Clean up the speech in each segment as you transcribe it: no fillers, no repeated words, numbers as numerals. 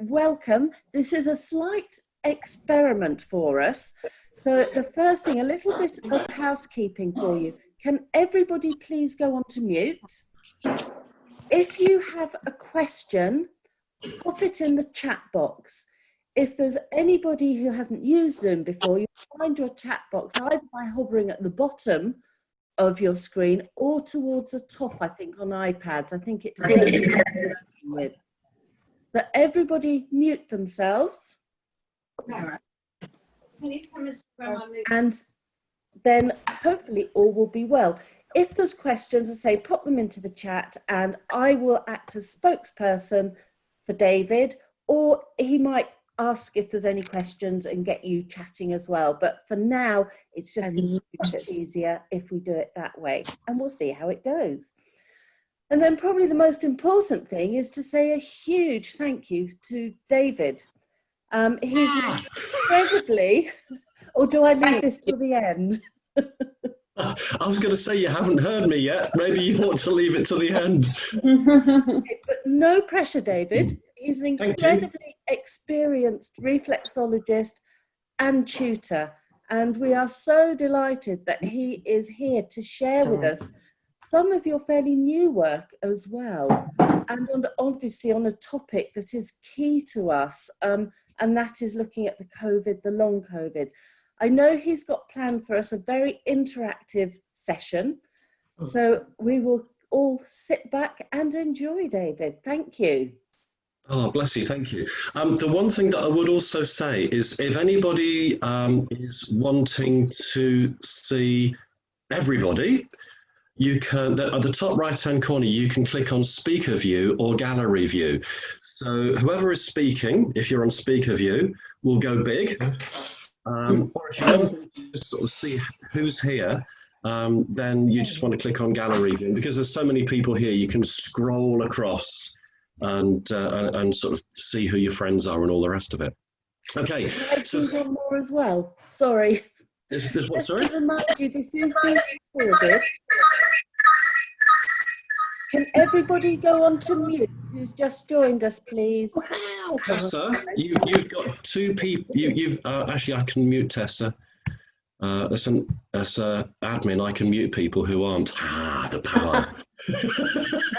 welcome. This is a slight experiment for us. So the first thing, a little bit of housekeeping for you. Can everybody please go on to mute? If you have a question, pop it in the chat box. If there's anybody who hasn't used Zoom before, you find your chat box either by hovering at the bottom of your screen or towards the top, I think, on iPads. I think it depends on what you're working with. So everybody mute themselves. And then hopefully all will be well. If there's questions, I say pop them into the chat and I will act as spokesperson for David, or he might ask if there's any questions and get you chatting as well. But for now, it's just much easier if we do it that way, and we'll see how it goes. And then probably the most important thing is to say a huge thank you to David. He's incredibly, or do I leave this till the end? I was going to say, you haven't heard me yet. Maybe you want to leave it to the end. Okay, but no pressure, David. He's an incredibly experienced reflexologist and tutor. And we are so delighted that he is here to share with us some of your fairly new work as well. And obviously on a topic that is key to us, and that is looking at the long COVID. I know he's got planned for us a very interactive session. So we will all sit back and enjoy, David. Thank you. Oh, bless you. Thank you. The one thing that I would also say is if anybody is wanting to see everybody, you can, at the top right-hand corner, you can click on speaker view or gallery view. So whoever is speaking, if you're on speaker view, will go big. Or if you want to sort of see who's here, then you just want to click on gallery view. Because there's so many people here, you can scroll across and sort of see who your friends are and all the rest of it. Okay. So on more as well. Sorry. This what, just sorry? to remind you, this is being recorded. Can everybody go on to mute who's just joined us, please? Wow, Tessa, you've got two people. You've actually, I can mute Tessa. As admin, I can mute people who aren't. Ah, the power.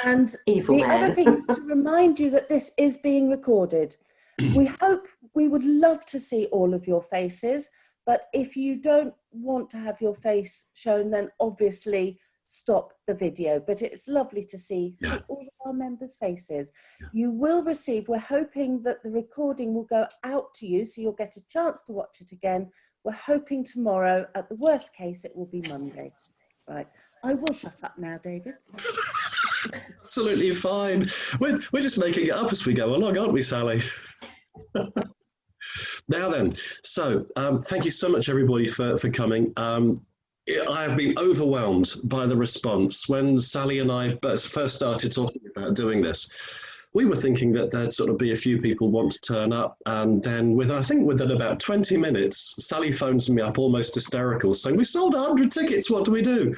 And the other thing is to remind you that this is being recorded. We would love to see all of your faces, but if you don't want to have your face shown, then obviously stop the video. But it's lovely to see all of our members' faces. You will receive, we're hoping that the recording will go out to you, so you'll get a chance to watch it again. We're hoping tomorrow. At the worst case, it will be Monday. Right. I will shut up now, David. Absolutely fine. We're just making it up as we go along, aren't we, Sally? Now then, so thank you so much, everybody, for coming. I have been overwhelmed by the response. When Sally and I first started talking about doing this, we were thinking that there'd sort of be a few people want to turn up, and then I think within about 20 minutes, Sally phones me up almost hysterical saying, "We sold 100 tickets, what do we do?"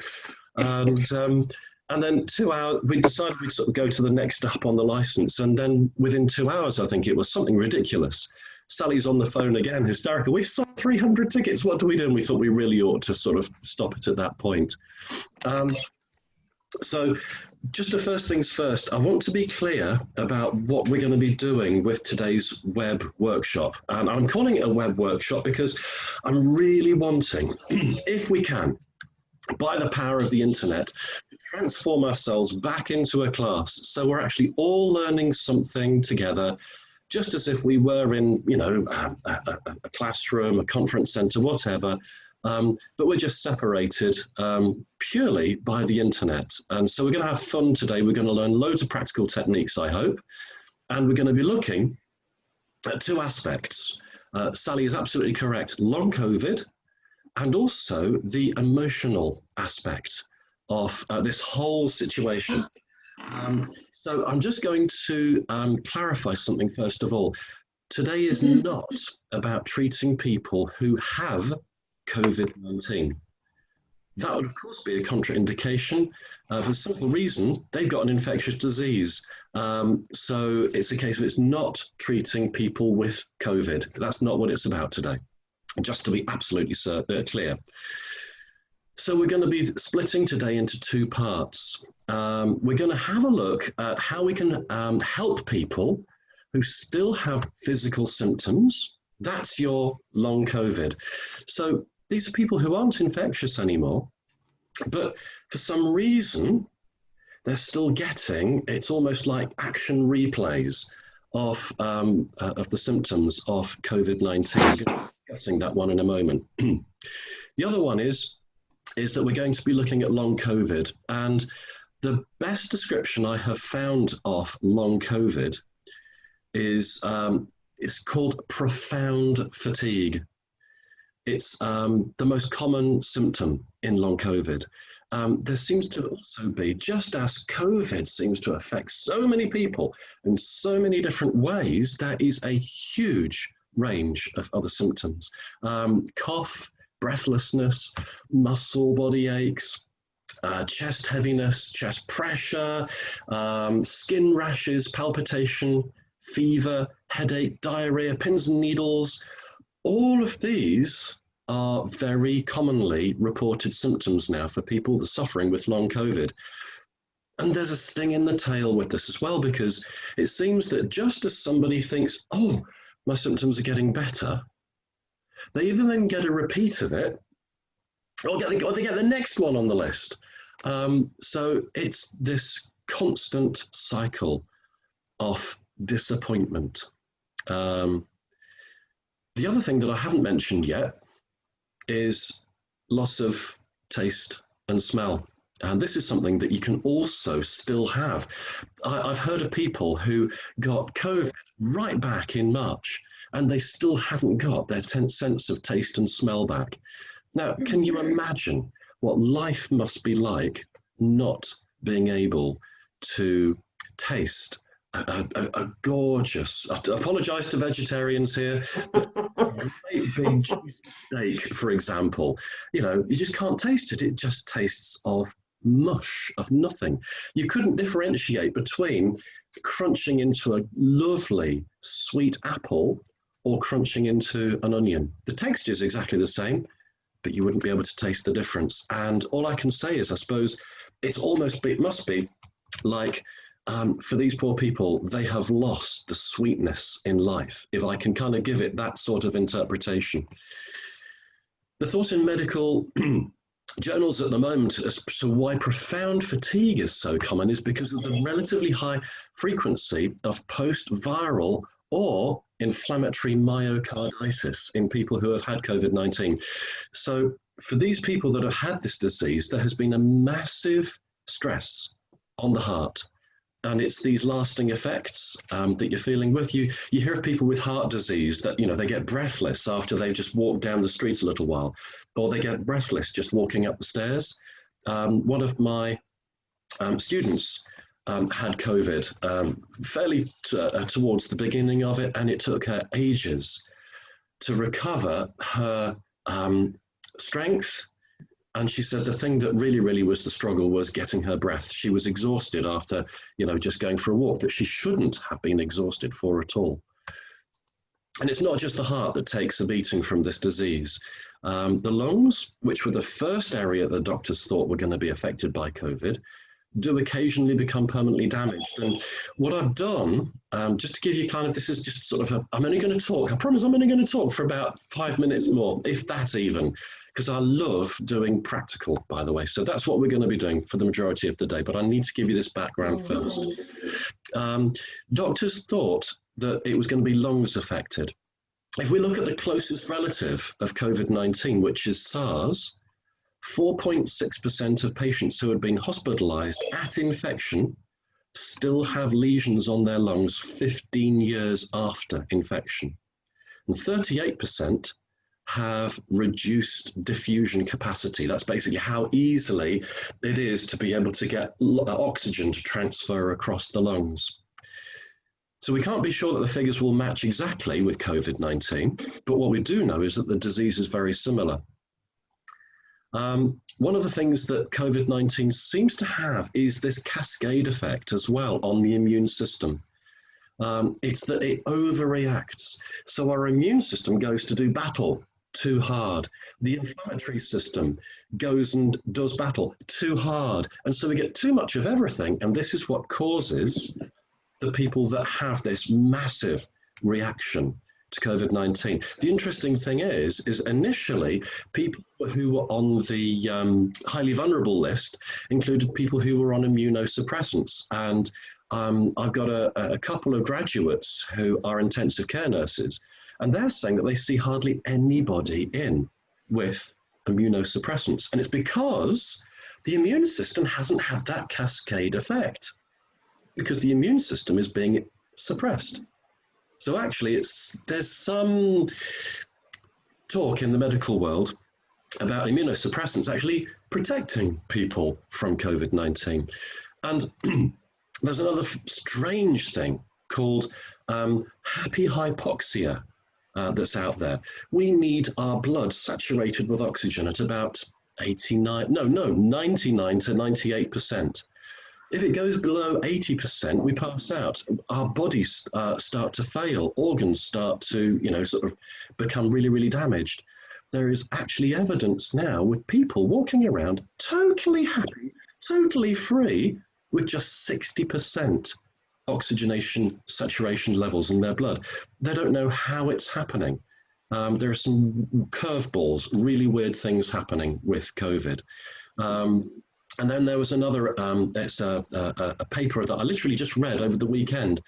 And then 2 hours, we decided we'd sort of go to the next step on the license, and then within 2 hours, I think it was something ridiculous. Sally's on the phone again, hysterical. "We've sold 300 tickets, what do we do?" And we thought we really ought to sort of stop it at that point. So just the first things first, I want to be clear about what we're going to be doing with today's web workshop. And I'm calling it a web workshop because I'm really wanting, if we can, by the power of the internet, to transform ourselves back into a class. So we're actually all learning something together, just as if we were in, you know, a classroom, a conference center, whatever. But we're just separated purely by the internet. And so we're going to have fun today. We're going to learn loads of practical techniques, I hope. And we're going to be looking at two aspects. Sally is absolutely correct. Long COVID, and also the emotional aspect of this whole situation. So I'm just going to clarify something first of all. Today is not about treating people who have COVID-19. That would, of course, be a contraindication for the simple reason they've got an infectious disease. So it's a case of it's not treating people with COVID. That's not what it's about today, just to be absolutely clear. So we're going to be splitting today into two parts. We're going to have a look at how we can help people who still have physical symptoms. That's your long COVID. So these are people who aren't infectious anymore, but for some reason, they're still getting, it's almost like action replays of the symptoms of COVID-19. We're discussing that one in a moment. The other one is that we're going to be looking at long COVID. And the best description I have found of long COVID is it's called profound fatigue. It's the most common symptom in long COVID. There seems to also be, just as COVID seems to affect so many people in so many different ways, there is a huge range of other symptoms. Cough, breathlessness, muscle body aches, chest heaviness, chest pressure, skin rashes, palpitation, fever, headache, diarrhea, pins and needles. All of these are very commonly reported symptoms now for people that are suffering with long COVID. And there's a sting in the tail with this as well, because it seems that just as somebody thinks, oh, my symptoms are getting better, they either then get a repeat of it, or they get the next one on the list. So it's this constant cycle of disappointment. The other thing that I haven't mentioned yet is loss of taste and smell. And this is something that you can also still have. I've heard of people who got COVID right back in March, and they still haven't got their sense of taste and smell back. Now, can you imagine what life must be like not being able to taste a gorgeous, I apologise to vegetarians here, but a great big juicy steak, for example, you know, you just can't taste it. It just tastes of mush, of nothing. You couldn't differentiate between crunching into a lovely sweet apple or crunching into an onion. The texture is exactly the same, but you wouldn't be able to taste the difference. And all I can say is, I suppose, it must be like, for these poor people, they have lost the sweetness in life, if I can kind of give it that sort of interpretation. The thought in medical journals at the moment as to why profound fatigue is so common is because of the relatively high frequency of post-viral or inflammatory myocarditis in people who have had COVID-19. So for these people that have had this disease, there has been a massive stress on the heart. And it's these lasting effects that you're feeling with. You hear of people with heart disease that, you know, they get breathless after they just walk down the streets a little while, or they get breathless just walking up the stairs. One of my students had COVID fairly towards the beginning of it, and it took her ages to recover her strength. And she said the thing that really was the struggle was getting her breath. She was exhausted after, you know, just going for a walk that she shouldn't have been exhausted for at all. And it's not just the heart that takes a beating from this disease. The lungs, which were the first area the doctors thought were going to be affected by COVID, do occasionally become permanently damaged. And what I've done, just to give you kind of, this is just sort of, I'm only going to talk, I promise I'm only going to talk for about 5 minutes more, if that even, because I love doing practical, by the way. So that's what we're going to be doing for the majority of the day, but I need to give you this background first. Doctors thought that it was going to be lungs affected. If we look at the closest relative of COVID-19, which is SARS, 4.6% of patients who had been hospitalized at infection still have lesions on their lungs 15 years after infection. And 38% have reduced diffusion capacity. That's basically how easily it is to be able to get oxygen to transfer across the lungs. So we can't be sure that the figures will match exactly with COVID-19, but what we do know is that the disease is very similar. One of the things that COVID-19 seems to have is this cascade effect as well on the immune system. It's that it overreacts. So our immune system goes to do battle too hard. The inflammatory system goes and does battle too hard. And so we get too much of everything. And this is what causes the people that have this massive reaction to COVID-19. The interesting thing is initially people who were on the highly vulnerable list included people who were on immunosuppressants. And I've got a couple of graduates who are intensive care nurses, and they're saying that they see hardly anybody in with immunosuppressants. And it's because the immune system hasn't had that cascade effect, because the immune system is being suppressed. So actually, there's some talk in the medical world about immunosuppressants actually protecting people from COVID-19. And there's another strange thing called happy hypoxia that's out there. We need our blood saturated with oxygen at about 99 to 98%. If it goes below 80%, we pass out. Our bodies start to fail. Organs start to, sort of become really, really damaged. There is actually evidence now with people walking around totally happy, totally free, with just 60% oxygenation saturation levels in their blood. They don't know how it's happening. There are some curveballs, really weird things happening with COVID. And then there was another, it's a paper that I literally just read over the weekend,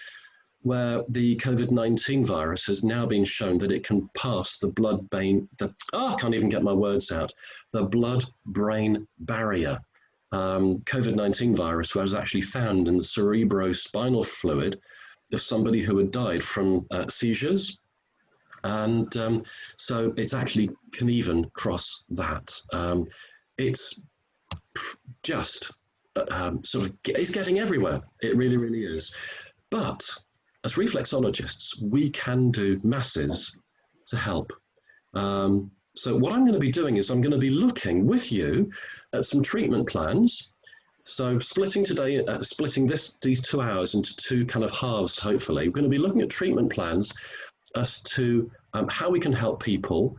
where the COVID-19 virus has now been shown that it can pass the blood-brain, I can't even get my words out, the blood-brain barrier. COVID-19 virus was actually found in the cerebrospinal fluid of somebody who had died from seizures. And so it's actually can even cross that. It's just it's getting everywhere. It really, really is. But as reflexologists, we can do masses to help. So what I'm going to be doing is I'm going to be looking with you at some treatment plans. So splitting these 2 hours into two kind of halves, hopefully. We're going to be looking at treatment plans as to how we can help people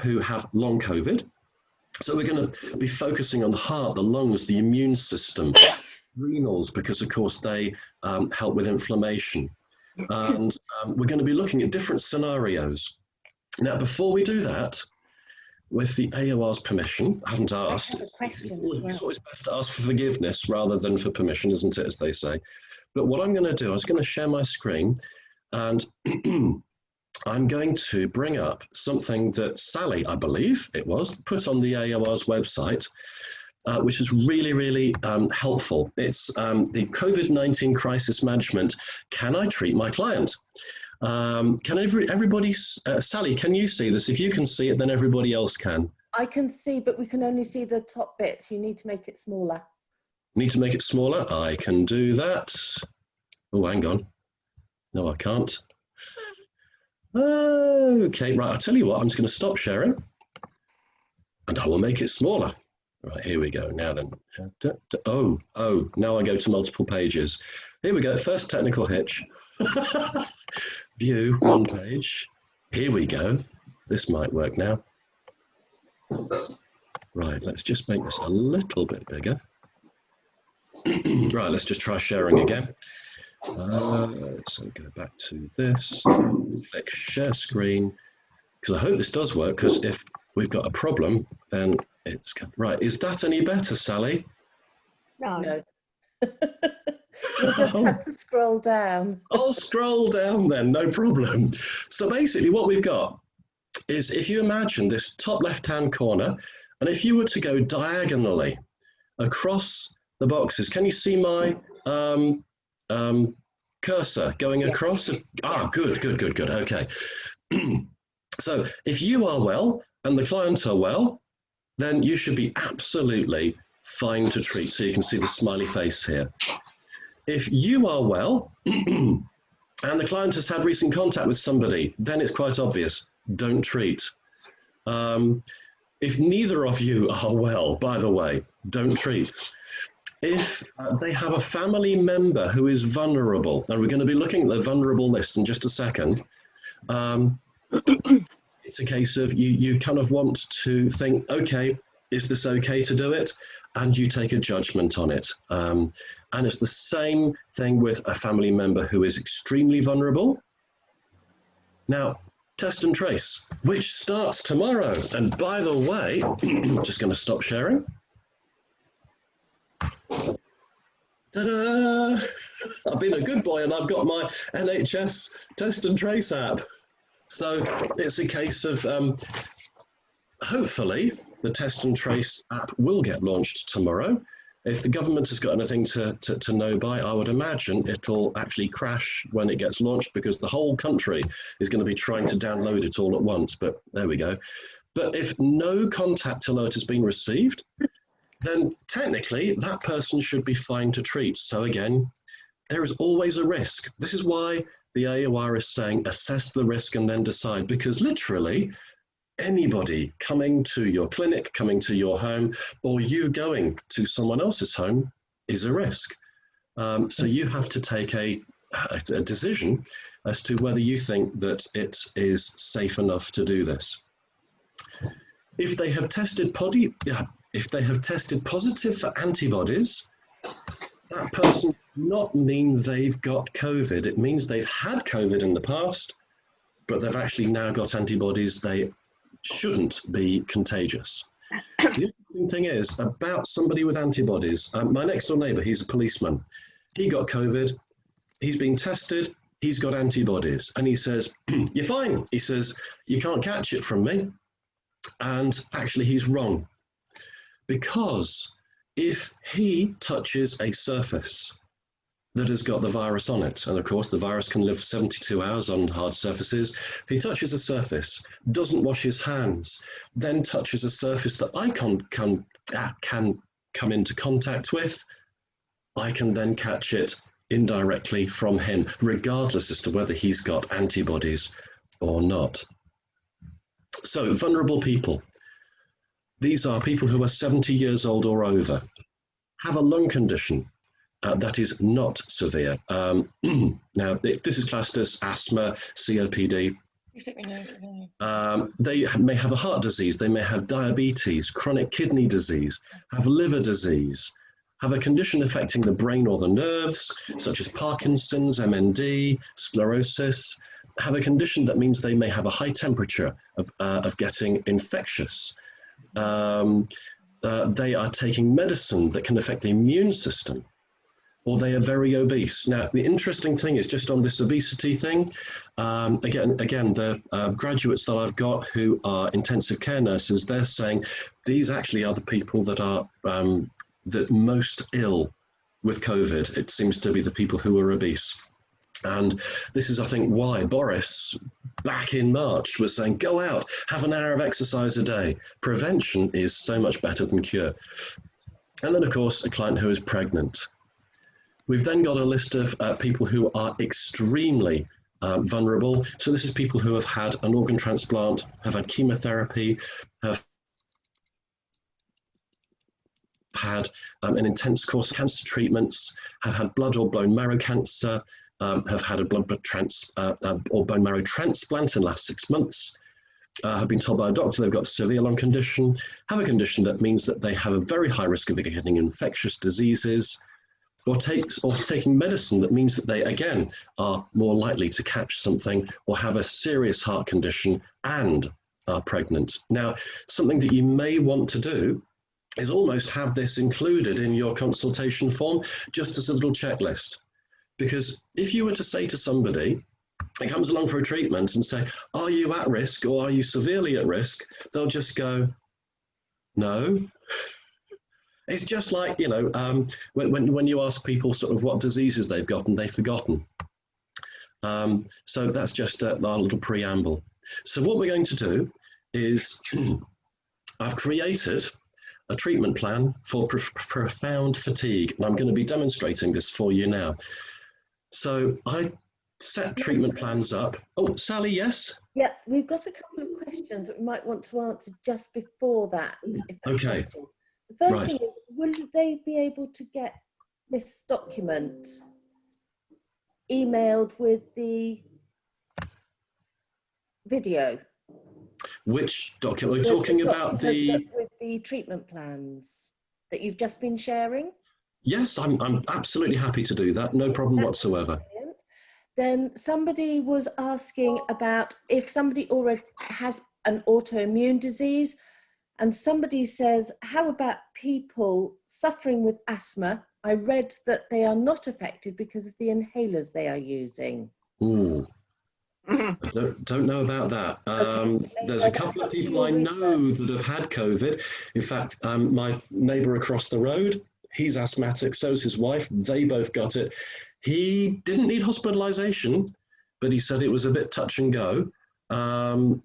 who have long COVID. So we're going to be focusing on the heart, the lungs, the immune system, renals, because of course they help with inflammation. And we're going to be looking at different scenarios. Now, before we do that, with the AoR's permission, I haven't asked. It's always best to ask for forgiveness rather than for permission, isn't it, as they say. But what I'm going to do, I was going to share my screen, and I'm going to bring up something that Sally, I believe it was, put on the AoR's website, which is really, really helpful. It's the COVID-19 crisis management. Can I treat my client? Can everybody, Sally, can you see this? If you can see it, then everybody else can. I can see, but we can only see the top bit. You need to make it smaller. Need to make it smaller? I can do that. Oh, hang on. No, I can't. Okay, right, I'll tell you what, I'm just going to stop sharing and I will make it smaller. Right, here we go. Now then. Oh, now I go to multiple pages. Here we go. First technical hitch. View, one page. Here we go. This might work now. Right, let's just make this a little bit bigger. Right, let's just try sharing again. So go back to this. Click share screen. Because I hope this does work, because if we've got a problem, then it's right. Is that any better, Sally? No. You just have to scroll down. I'll scroll down then, no problem. So basically what we've got is, if you imagine this top left-hand corner, and if you were to go diagonally across the boxes, can you see my cursor going across? Ah, good, okay. So if you are well and the client are well, then you should be absolutely fine to treat. So you can see the smiley face here. If you are well and the client has had recent contact with somebody, then it's quite obvious, don't treat. If neither of you are well, by the way, don't treat. If they have a family member who is vulnerable, and we're going to be looking at the vulnerable list in just a second, it's a case of you kind of want to think, okay, is this okay to do it? And you take a judgment on it. And it's the same thing with a family member who is extremely vulnerable. Now, test and trace, which starts tomorrow. And by the way, I'm just going to stop sharing. Ta-da! I've been a good boy and I've got my NHS test and trace app. So it's a case of hopefully the test and trace app will get launched tomorrow. If the government has got anything to know by, I would imagine it'll actually crash when it gets launched because the whole country is going to be trying to download it all at once, but there we go. But if no contact alert has been received, then technically that person should be fine to treat. So again, there is always a risk. This is why the AoR is saying assess the risk and then decide, because literally anybody coming to your clinic, coming to your home, or you going to someone else's home is a risk. So you have to take a decision as to whether you think that it is safe enough to do this. If they have tested positive for antibodies, that person does not mean they've got COVID. It means they've had COVID in the past, but they've actually now got antibodies. They shouldn't be contagious. The interesting thing is about somebody with antibodies, my next door neighbor, he's a policeman. He got COVID, he's been tested, he's got antibodies. And he says, you're fine. He says, you can't catch it from me. And actually he's wrong. Because if he touches a surface that has got the virus on it, and of course the virus can live 72 hours on hard surfaces, if he touches a surface, doesn't wash his hands, then touches a surface that I can come into contact with, I can then catch it indirectly from him, regardless as to whether he's got antibodies or not. So vulnerable people. These are people who are 70 years old or over, have a lung condition that is not severe. Now, this is classed as asthma, COPD. They may have a heart disease, they may have diabetes, chronic kidney disease, have liver disease, have a condition affecting the brain or the nerves, such as Parkinson's, MND, sclerosis, have a condition that means they may have a high temperature of getting infectious. They are taking medicine that can affect the immune system, or they are very obese. Now, the interesting thing is just on this obesity thing, again, the graduates that I've got who are intensive care nurses, they're saying these actually are the people that are the most ill with COVID. It seems to be the people who are obese. And this is, I think, why Boris, back in March, was saying, go out, have an hour of exercise a day. Prevention is so much better than cure. And then, of course, a client who is pregnant. We've then got a list of people who are extremely vulnerable. So this is people who have had an organ transplant, have had chemotherapy, have had an intense course of cancer treatments, have had blood or bone marrow cancer, have had a blood or bone marrow transplant in the last 6 months, have been told by a doctor they've got a severe lung condition, have a condition that means that they have a very high risk of getting infectious diseases, or taking medicine that means that they, again, are more likely to catch something or have a serious heart condition and are pregnant. Now, something that you may want to do is almost have this included in your consultation form, just as a little checklist. Because if you were to say to somebody that comes along for a treatment and say, are you at risk or are you severely at risk? They'll just go, no. It's just like, you know, when you ask people sort of what diseases they've got and they've forgotten. So that's just our little preamble. So what we're going to do is I've created a treatment plan for profound fatigue, and I'm going to be demonstrating this for you now. So I set treatment plans up. Oh, Sally, yes? Yeah, we've got a couple of questions that we might want to answer just before that, if that's Okay, possible. The first right. thing is, will they be able to get this document emailed with the video? Which document? We're The talking about document the... with the treatment plans that you've just been sharing? Yes, I'm absolutely happy to do that. No problem That's whatsoever. brilliant. Then somebody was asking about if somebody already has an autoimmune disease, and somebody says, how about people suffering with asthma? I read that they are not affected because of the inhalers they are using. Ooh, I don't know about that. Okay, There's a well, couple that's of up to people your I know research. that have had COVID. In fact, my neighbour across the road, he's asthmatic, so's his wife. They both got it. He didn't need hospitalisation, but he said it was a bit touch and go. Um,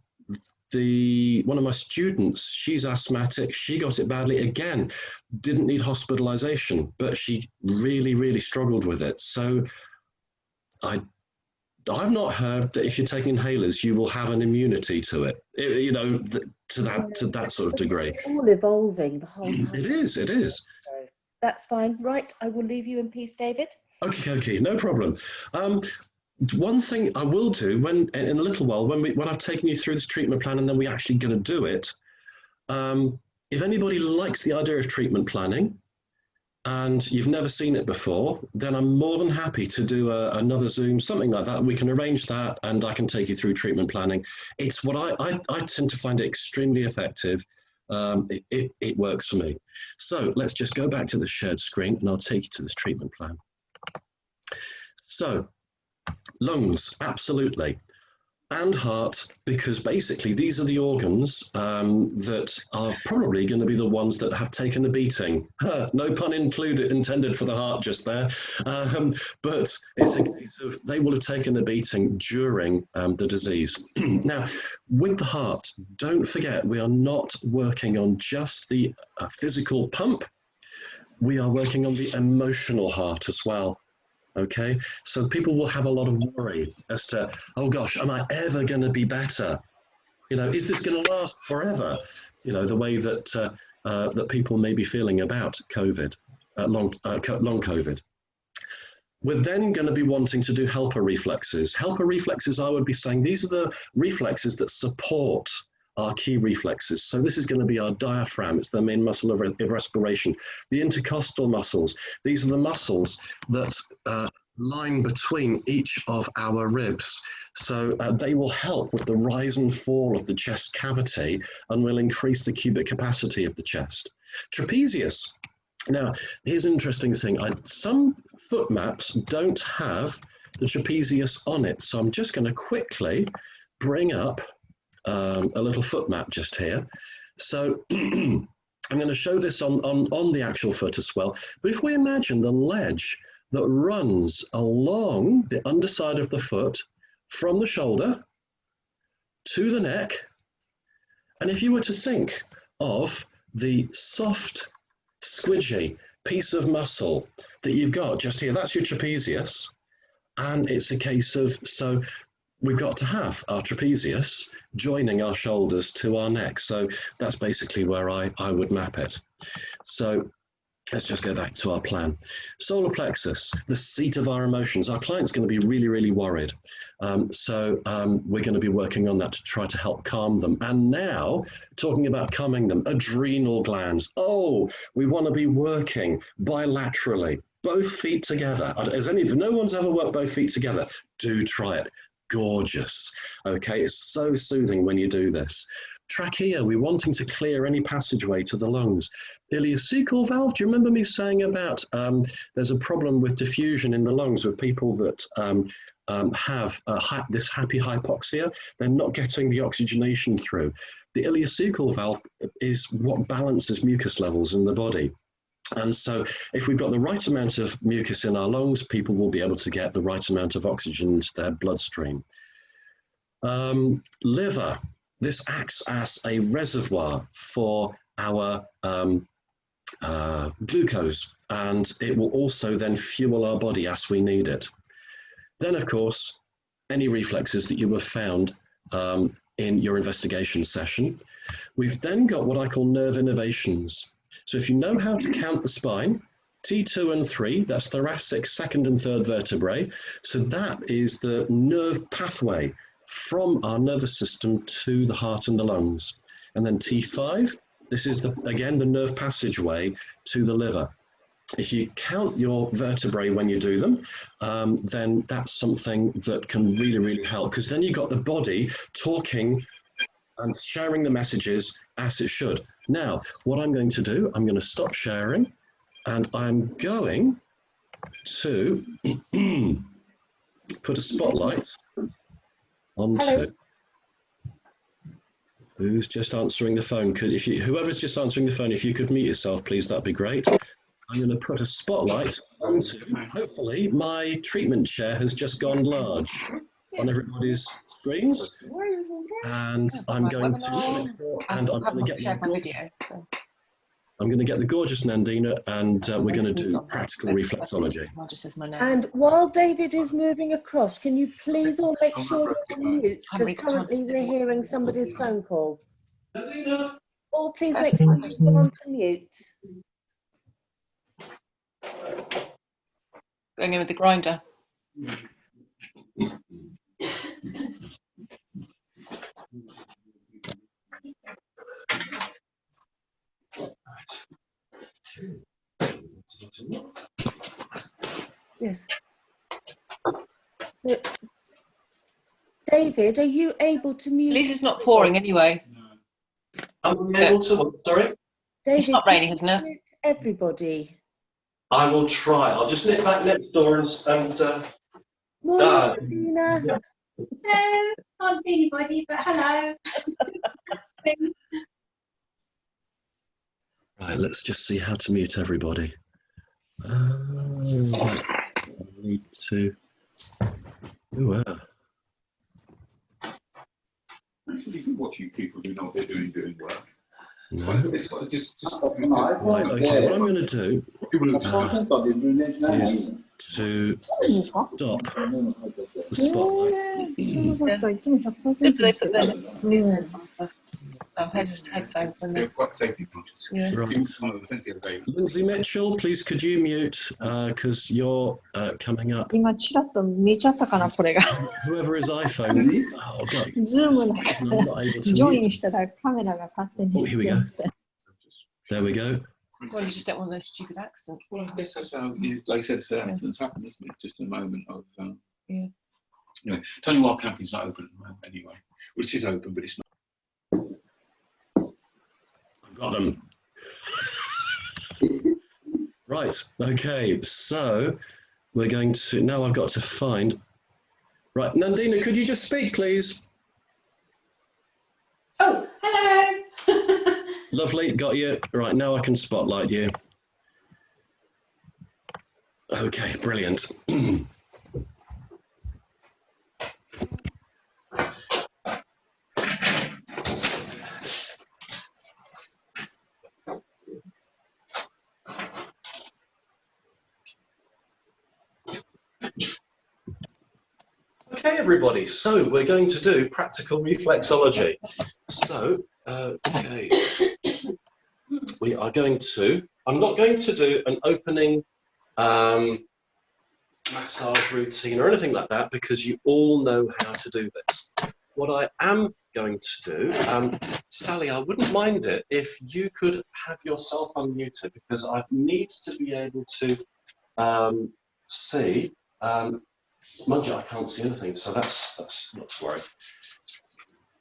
one of my students, she's asthmatic. She got it badly again. Didn't need hospitalisation, but she really struggled with it. So I've not heard that if you're taking inhalers, you will have an immunity to it. To that sort of But degree. it's all evolving the whole time. It is. It is. So that's fine. Right, I will leave you in peace, David. Okay, no problem. One thing I will do in a little while, when I've taken you through this treatment plan and then we're actually going to do it, if anybody likes the idea of treatment planning and you've never seen it before, then I'm more than happy to do another Zoom, something like that. We can arrange that and I can take you through treatment planning. It's what I tend to find it extremely effective. It works for me. So let's just go back to the shared screen and I'll take you to this treatment plan. So lungs, absolutely. And heart, because basically these are the organs that are probably going to be the ones that have taken a beating. No pun intended for the heart just there. But it's a case of they will have taken a beating during the disease. Now, with the heart, don't forget, we are not working on just the physical pump. We are working on the emotional heart as well. Okay, so people will have a lot of worry as to, oh gosh, am I ever going to be better? Is this going to last forever? The way that that people may be feeling about COVID, long COVID. We're then going to be wanting to do helper reflexes. Helper reflexes, I would be saying, these are the reflexes that support our key reflexes. So this is going to be our diaphragm. It's the main muscle of respiration. The intercostal muscles. These are the muscles that line between each of our ribs. So they will help with the rise and fall of the chest cavity and will increase the cubic capacity of the chest. Trapezius. Now, here's an interesting thing. Some foot maps don't have the trapezius on it. So I'm just going to quickly bring up a little foot map just here. So I'm going to show this on the actual foot as well. But if we imagine the ledge that runs along the underside of the foot from the shoulder to the neck, and if you were to think of the soft, squidgy piece of muscle that you've got just here, that's your trapezius. And it's a case of, so we've got to have our trapezius joining our shoulders to our neck. So that's basically where I would map it. So let's just go back to our plan. Solar plexus, the seat of our emotions. Our client's going to be really worried. So we're going to be working on that to try to help calm them. And now, talking about calming them, adrenal glands. Oh, we want to be working bilaterally, both feet together. If no one's ever worked both feet together, do try it. Gorgeous. Okay, it's so soothing when you do this. Trachea, we're wanting to clear any passageway to the lungs. Ileocecal valve, do you remember me saying about there's a problem with diffusion in the lungs with people that have this happy hypoxia? They're not getting the oxygenation through. The ileocecal valve is what balances mucus levels in the body. And so if we've got the right amount of mucus in our lungs, people will be able to get the right amount of oxygen into their bloodstream. Liver, this acts as a reservoir for our glucose, and it will also then fuel our body as we need it. Then, of course, any reflexes that you have found in your investigation session. We've then got what I call nerve innervations. So if you know how to count the spine, T2 and 3, that's thoracic second and third vertebrae. So that is the nerve pathway from our nervous system to the heart and the lungs. And then T5, this is, again, the nerve passageway to the liver. If you count your vertebrae when you do them, then that's something that can really, really help, because then you've got the body talking and sharing the messages as it should. Now, what I'm going to do, I'm going to stop sharing, and I'm going to put a spotlight onto who's just answering the phone. Whoever's just answering the phone, if you could mute yourself, please, that'd be great. I'm going to put a spotlight onto, hopefully, my treatment chair has just gone large on everybody's screens. And I'm going to get the gorgeous Nandina, and we're going to do practical reflexology. And while David is moving across, can you please all make sure you're on mute, because currently we're hearing somebody's phone call. Or please make sure you're on to mute. Going in with the grinder. Yes. So, David, are you able to mute? At least it's not pouring anyway. I'm able to, sorry? David, It's not raining, isn't it? mute everybody. I will try. I'll just nip back next door and Morning, Dina. Yeah. Hello, can't see anybody, but hello. Right, let's just see how to mute everybody. I need to. Actually, watching people who know what they're doing work. No. It's just Right, okay, what I'm going to do is to stop the spotlight. Headphones and they're quite safety conscious. yeah. Right. Lindsay Mitchell, please could you mute, because you're coming up. 今ちらっと見えちゃったかな、これが。Whoever is iPhone. Oh, God. ズームの I'm not able to ジョイン mute. したらカメラが勝手に。 Oh, here we go. There we go. Well, you just don't want those stupid accents. Well, I guess that's how, like I said, it's the accidents happen, isn't it? Just a moment of, Yeah. Anyway, Tony Wild Camping's not open at the moment anyway. Well, it is open, but it's not. Got them. Right, okay, so we're going to, now I've got to find, right, Nandina, could you just speak, please? Oh, hello. Lovely, got you. Right, now I can spotlight you. Okay, brilliant. Okay, everybody, so we're going to do practical reflexology. So, okay, we are going to, I'm not going to do an opening massage routine or anything like that, because you all know how to do this. What I am going to do, Sally, I wouldn't mind it if you could have yourself unmuted, because I need to be able to see. Mind you, I can't see anything, so that's not to worry.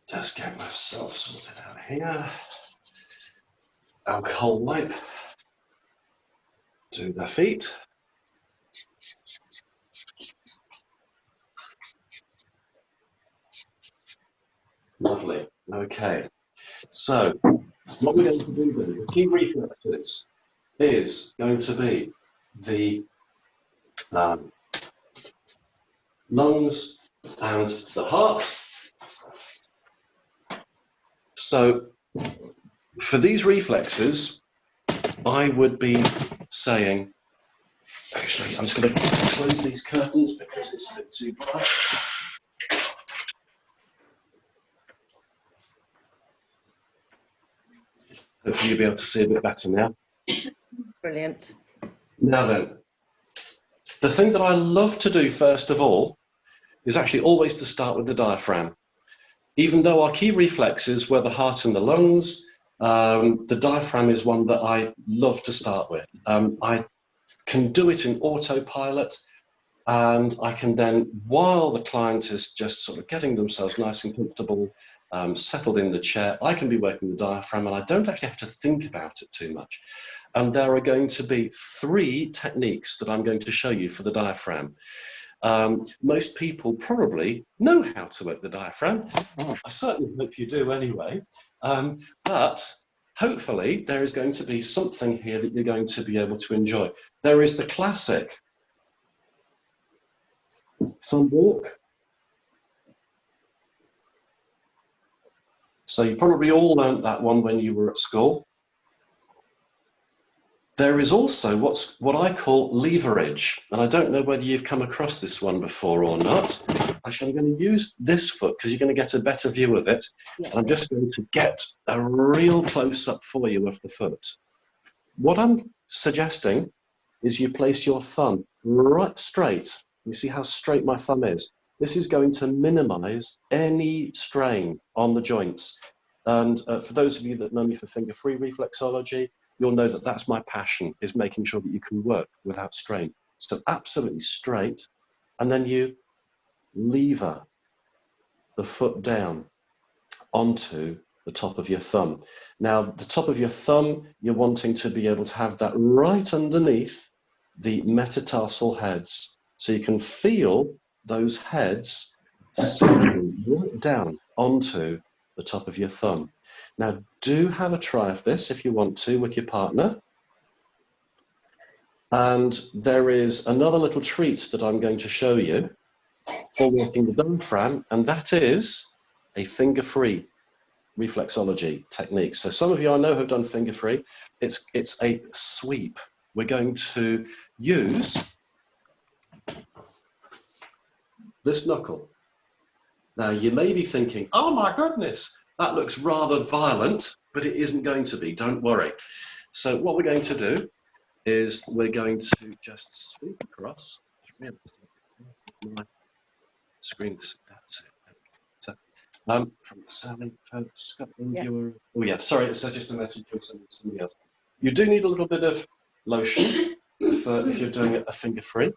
Just get myself sorted out here. Alcohol wipe. Do the feet. Lovely. Okay. So, what we're going to do then, the key reflexes is going to be the lungs and the heart. So for these reflexes, I would be saying, actually, I'm just going to close these curtains because it's a bit too bright. Hopefully you'll be able to see a bit better now. Brilliant. Now then, the thing that I love to do first of all is actually always to start with the diaphragm. Even though our key reflexes were the heart and the lungs, the diaphragm is one that I love to start with. I can do it in autopilot, and I can then, while the client is just sort of getting themselves nice and comfortable, settled in the chair, I can be working the diaphragm, and I don't actually have to think about it too much. And there are going to be 3 techniques that I'm going to show you for the diaphragm. Most people probably know how to work the diaphragm. I certainly hope you do anyway. But hopefully there is going to be something here that you're going to be able to enjoy. There is the classic thumb walk. So you probably all learnt that one when you were at school. There is also what I call leverage, and I don't know whether you've come across this one before or not. Actually, I'm going to use this foot because you're going to get a better view of it. Yeah. I'm just going to get a real close-up for you of the foot. What I'm suggesting is you place your thumb right straight. You see how straight my thumb is? This is going to minimize any strain on the joints. And for those of you that know me for finger-free reflexology, you'll know that that's my passion, is making sure that you can work without strain. So absolutely straight, and then you lever the foot down onto the top of your thumb. Now, the top of your thumb, you're wanting to be able to have that right underneath the metatarsal heads. So you can feel those heads sinking right down onto the top of your thumb. Now, do have a try of this if you want to with your partner. And there is another little treat that I'm going to show you for working the diaphragm, and that is a finger-free reflexology technique. So some of you I know have done finger-free. It's a sweep. We're going to use this knuckle. Now, you may be thinking, oh my goodness, that looks rather violent, but it isn't going to be, don't worry. So what we're going to do is we're going to just sweep across. My screen, that's it. So, from Sally, Scotland, Yeah. oh yeah, sorry, it's just a message from somebody else. You do need a little bit of lotion if you're doing a finger free.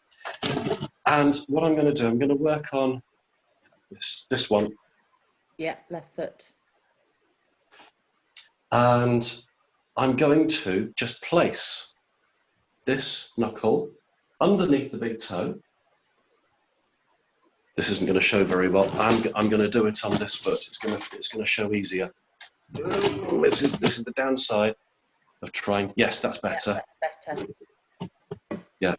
And what I'm going to do, I'm going to work on this one. Yeah, left foot. And I'm going to just place this knuckle underneath the big toe. This isn't going to show very well. I'm going to do it on this foot. It's going to show easier. This is the downside of trying. Yes, that's better. Yeah, that's better. Yeah.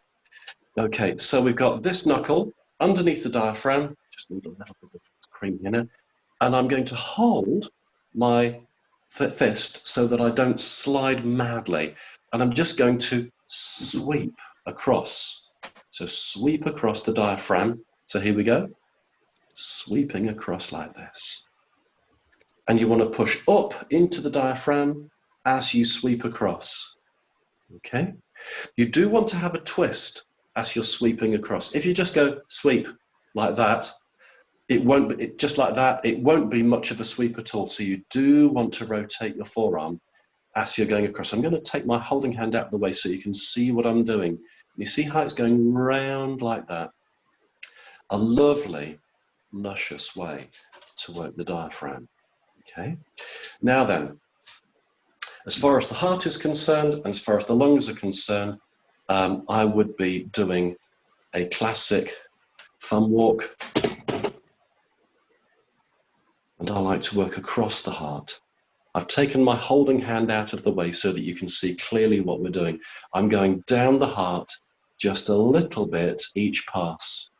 Okay, so we've got this knuckle underneath the diaphragm. Just need a little bit of cream in it. And I'm going to hold my fist so that I don't slide madly. And I'm just going to sweep across. So sweep across the diaphragm. So here we go. Sweeping across like this. And you want to push up into the diaphragm as you sweep across. Okay? You do want to have a twist as you're sweeping across. If you just go sweep like that, it won't be just like that. It won't be much of a sweep at all. So you do want to rotate your forearm as you're going across. I'm going to take my holding hand out of the way so you can see what I'm doing. You see how it's going round like that? A lovely, luscious way to work the diaphragm. Okay. Now then, as far as the heart is concerned, and as far as the lungs are concerned, I would be doing a classic thumb walk. And I like to work across the heart. I've taken my holding hand out of the way so that you can see clearly what we're doing. I'm going down the heart just a little bit each pass.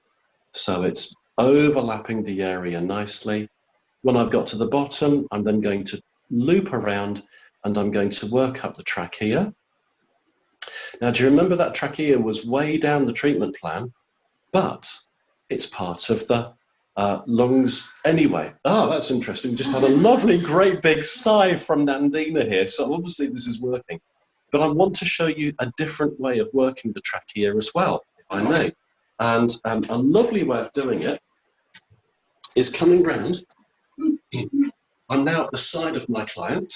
So it's overlapping the area nicely. When I've got to the bottom, I'm then going to loop around and I'm going to work up the trachea. Now, do you remember that trachea was way down the treatment plan, but it's part of the lungs anyway. Oh, that's interesting. We just had a lovely, great big sigh from Nandina here. So obviously this is working. But I want to show you a different way of working the trachea as well, if I may. And a lovely way of doing it is coming round. I'm now at the side of my client,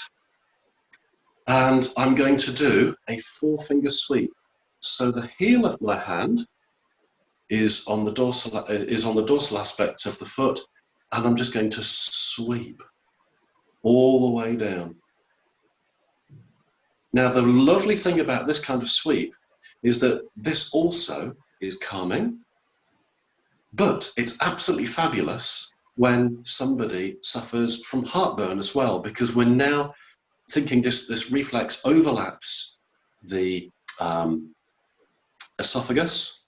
and I'm going to do a 4-finger sweep. So the heel of my hand is on the dorsal aspect of the foot, and I'm just going to sweep all the way down. Now, the lovely thing about this kind of sweep is that this also is calming, but it's absolutely fabulous when somebody suffers from heartburn as well, because we're now thinking this reflex overlaps the esophagus,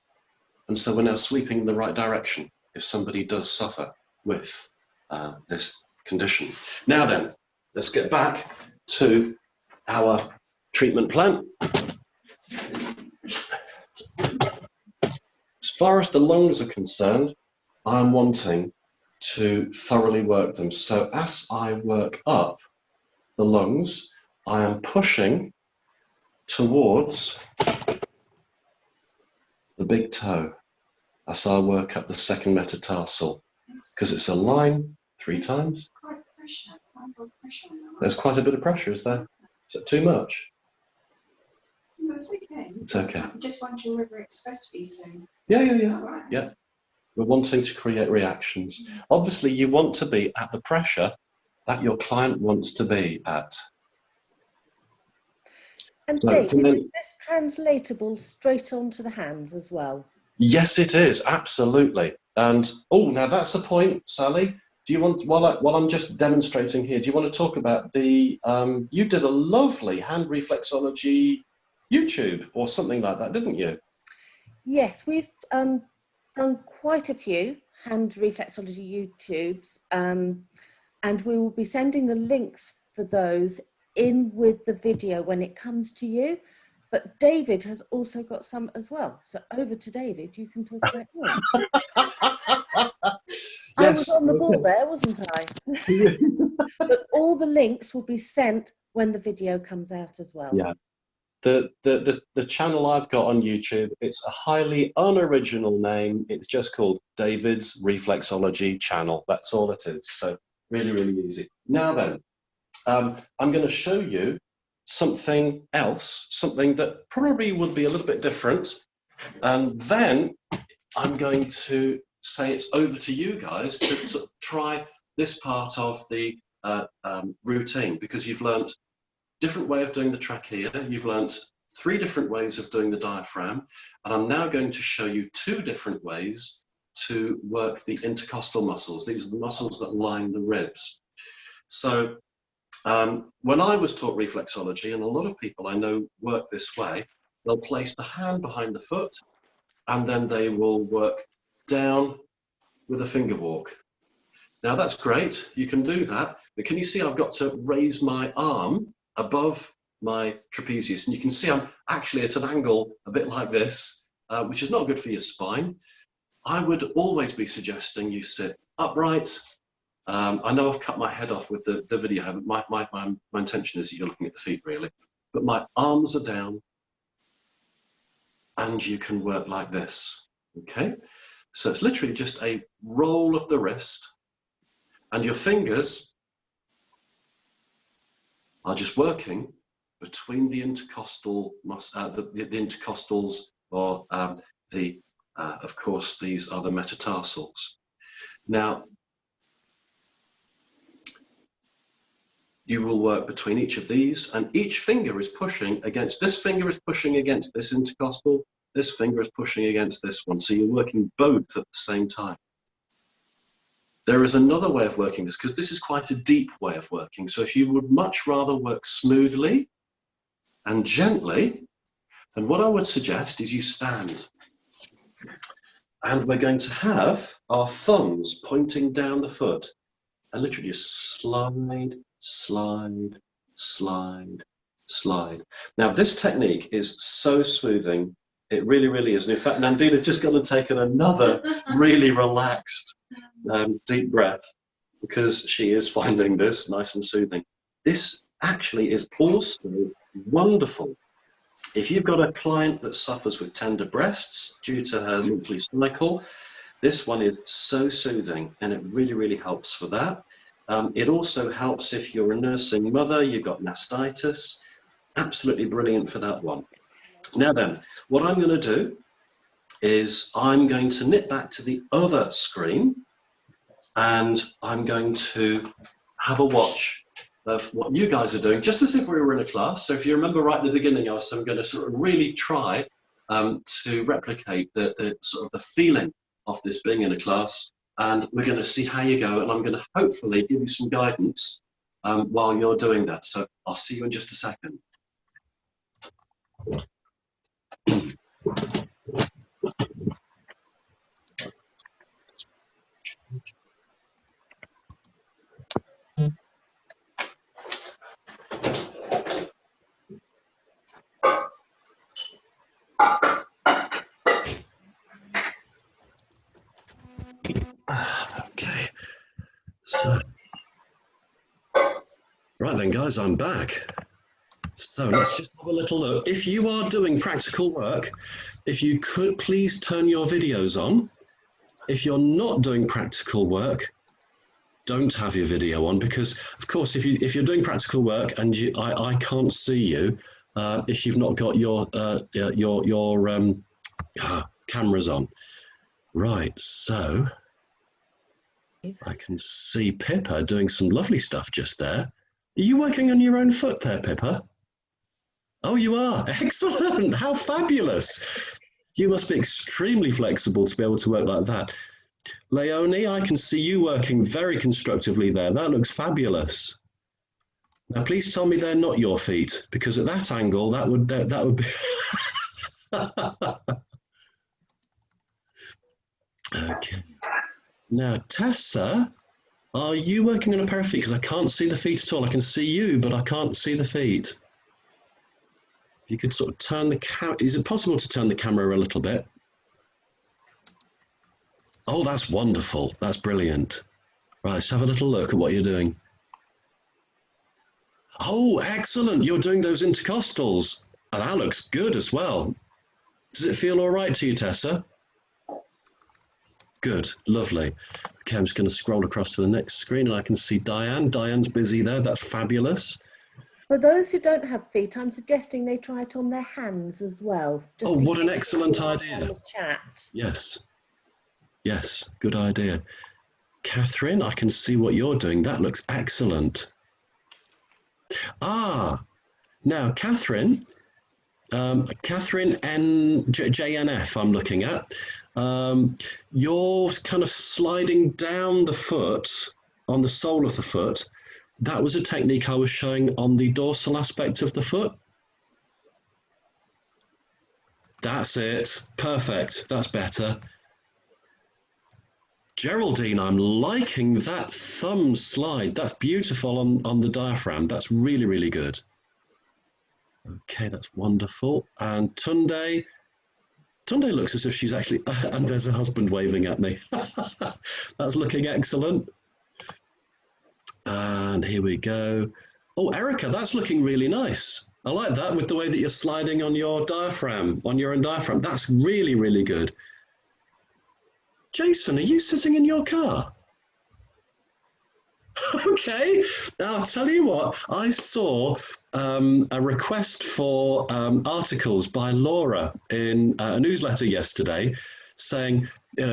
and so we're now sweeping in the right direction if somebody does suffer with this condition. Now then, let's get back to our treatment plan. As far as the lungs are concerned, I'm wanting to thoroughly work them. So as I work up the lungs, I am pushing towards the big toe as I work up the second metatarsal, because it's a line 3 times. There's quite a bit of pressure, is there? Is it too much? No, it's okay. It's okay. I'm just wondering whether it's supposed to be so. Yeah. Yeah. We're wanting to create reactions. Obviously, you want to be at the pressure that your client wants to be at. And So, David, is this translatable straight onto the hands as well? Yes, it is, absolutely. And oh, now that's the point, Sally. Do you want, while I'm just demonstrating here, do you want to talk about the, you did a lovely hand reflexology YouTube or something like that, didn't you? Yes, we've done quite a few hand reflexology YouTubes, and we will be sending the links for those in with the video when it comes to you. But David has also got some as well. So over to David, you can talk about yours. Yes, I was on the ball there, wasn't I? But all the links will be sent when the video comes out as well. Yeah. The channel I've got on YouTube, it's a highly unoriginal name. It's just called David's Reflexology Channel. That's all it is. So really, really easy. Now then, I'm going to show you something else, something that probably would be a little bit different. And then I'm going to say it's over to you guys to try this part of the routine, because you've learnt different way of doing the trachea, you've learnt 3 different ways of doing the diaphragm, and I'm now going to show you 2 different ways to work the intercostal muscles. These are the muscles that line the ribs. So when I was taught reflexology, and a lot of people I know work this way, they'll place the hand behind the foot, and then they will work down with a finger walk. Now that's great, you can do that, but can you see I've got to raise my arm above my trapezius, and you can see I'm actually at an angle a bit like this, which is not good for your spine. I would always be suggesting you sit upright. I know I've cut my head off with the video, but my intention is that you're looking at the feet really, but my arms are down, and you can work like this, okay? So it's literally just a roll of the wrist, and your fingers are just working between the intercostal the intercostals, or of course these are the metatarsals. Now you will work between each of these, and each finger is pushing against, this finger is pushing against this intercostal, this finger is pushing against this one, so you're working both at the same time. There is another way of working this, because this is quite a deep way of working. So if you would much rather work smoothly and gently, then what I would suggest is you stand. And we're going to have our thumbs pointing down the foot, and literally just slide, slide, slide, slide. Now this technique is so smoothing, it really, really is. And in fact, Nandina's just gone and taken another really relaxed deep breath, because she is finding this nice and soothing. This actually is also wonderful if you've got a client that suffers with tender breasts due to her monthly cycle. This one is so soothing, and it really, really helps for that. It also helps if you're a nursing mother, you've got mastitis. Absolutely brilliant for that one. Now then, what I'm going to do is I'm going to nip back to the other screen, and I'm going to have a watch of what you guys are doing, just as if we were in a class. So if you remember right at the beginning, I'm going to sort of really try to replicate the sort of the feeling of this being in a class, and we're going to see how you go, and I'm going to hopefully give you some guidance while you're doing that. So I'll see you in just a second. Okay, so right then, guys, I'm back. So let's just have a little look. If you are doing practical work, if you could please turn your videos on. If you're not doing practical work, don't have your video on, because of course if you're doing practical work and I can't see you if you've not got your cameras on. Right, so I can see Pippa doing some lovely stuff just there. Are you working on your own foot there, Pippa? Oh, you are. Excellent. How fabulous. You must be extremely flexible to be able to work like that. Leonie, I can see you working very constructively there. That looks fabulous. Now, please tell me they're not your feet, because at that angle, that would be... Okay. Now, Tessa, are you working on a pair of feet? Because I can't see the feet at all. I can see you, but I can't see the feet. You could sort of turn the camera. Is it possible to turn the camera a little bit? Oh, that's wonderful. That's brilliant. Right, let's have a little look at what you're doing. Oh, excellent. You're doing those intercostals. And that looks good as well. Does it feel all right to you, Tessa? Good, lovely. Okay, I'm just going to scroll across to the next screen, and I can see Diane. Diane's busy there. That's fabulous. For those who don't have feet, I'm suggesting they try it on their hands as well. Oh, what an excellent idea. On the chat. Yes. Yes, good idea. Catherine, I can see what you're doing. That looks excellent. Ah, now Catherine, Catherine JNF I'm looking at. You're kind of sliding down the foot, on the sole of the foot. That was a technique I was showing on the dorsal aspect of the foot. That's it. Perfect. That's better. Geraldine, I'm liking that thumb slide. That's beautiful on the diaphragm. That's really, really good. Okay, that's wonderful. And Tunde looks as if she's actually, and there's a husband waving at me. That's looking excellent. And here we go. Oh, Erica, that's looking really nice. I like that with the way that you're sliding on your diaphragm, on your own diaphragm. That's really, really good. Jason, are you sitting in your car? Okay, I'll tell you what, I saw a request for articles by Laura in a newsletter yesterday saying,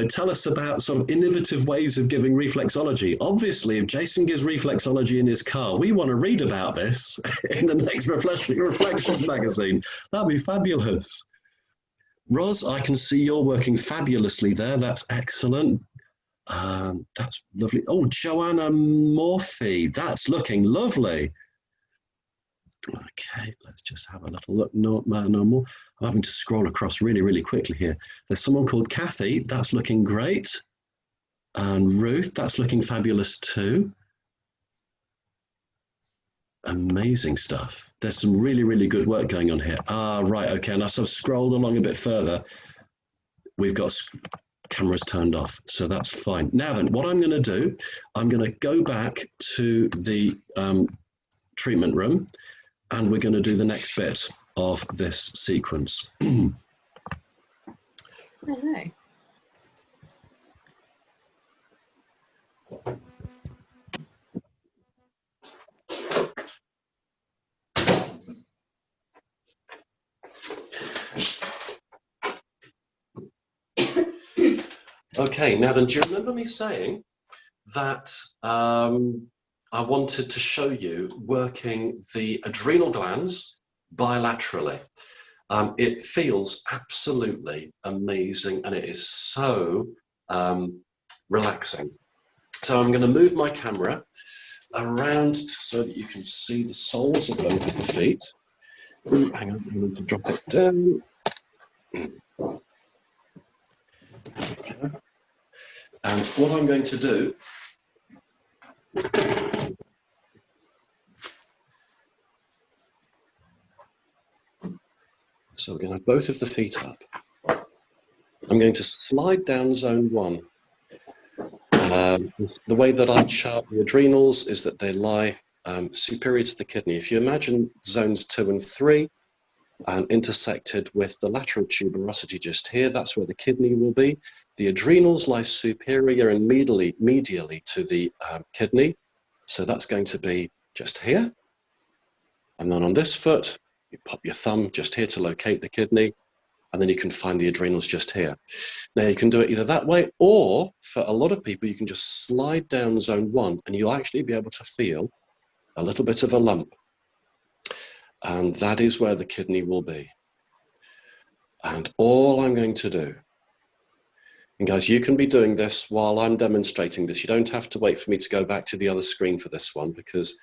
tell us about some innovative ways of giving reflexology. Obviously, if Jason gives reflexology in his car, we want to read about this in the next Reflections magazine. That'd be fabulous. Ros, I can see you're working fabulously there. That's excellent. That's lovely. Oh, Joanna Morphy, that's looking lovely. Okay, let's just have a little look. No more. I'm having to scroll across really, really quickly here. There's someone called Kathy. That's looking great. And Ruth, that's looking fabulous too. Amazing stuff. There's some really, really good work going on here. Ah, right, okay. And as I've scrolled along a bit further, we've got camera's turned off, so that's fine. Now then, what I'm going to do, I'm going to go back to the treatment room, and we're going to do the next bit of this sequence. Oh, no. Okay, now then, do you remember me saying that I wanted to show you working the adrenal glands bilaterally? It feels absolutely amazing, and it is so relaxing. So I'm going to move my camera around so that you can see the soles of both of the feet. Ooh, hang on, I'm going to drop it down. Okay. And what I'm going to do so we're going to have both of the feet up. I'm going to slide down zone 1. The way that I chart the adrenals is that they lie superior to the kidney. If you imagine zones 2 and 3 intersected with the lateral tuberosity just here, that's where the kidney will be. The adrenals lie superior and medially to the kidney. So that's going to be just here. And then on this foot, you pop your thumb just here to locate the kidney. And then you can find the adrenals just here. Now you can do it either that way, or for a lot of people, you can just slide down zone 1 and you'll actually be able to feel a little bit of a lump. And that is where the kidney will be. And all I'm going to do, and guys, you can be doing this while I'm demonstrating this. You don't have to wait for me to go back to the other screen for this one, because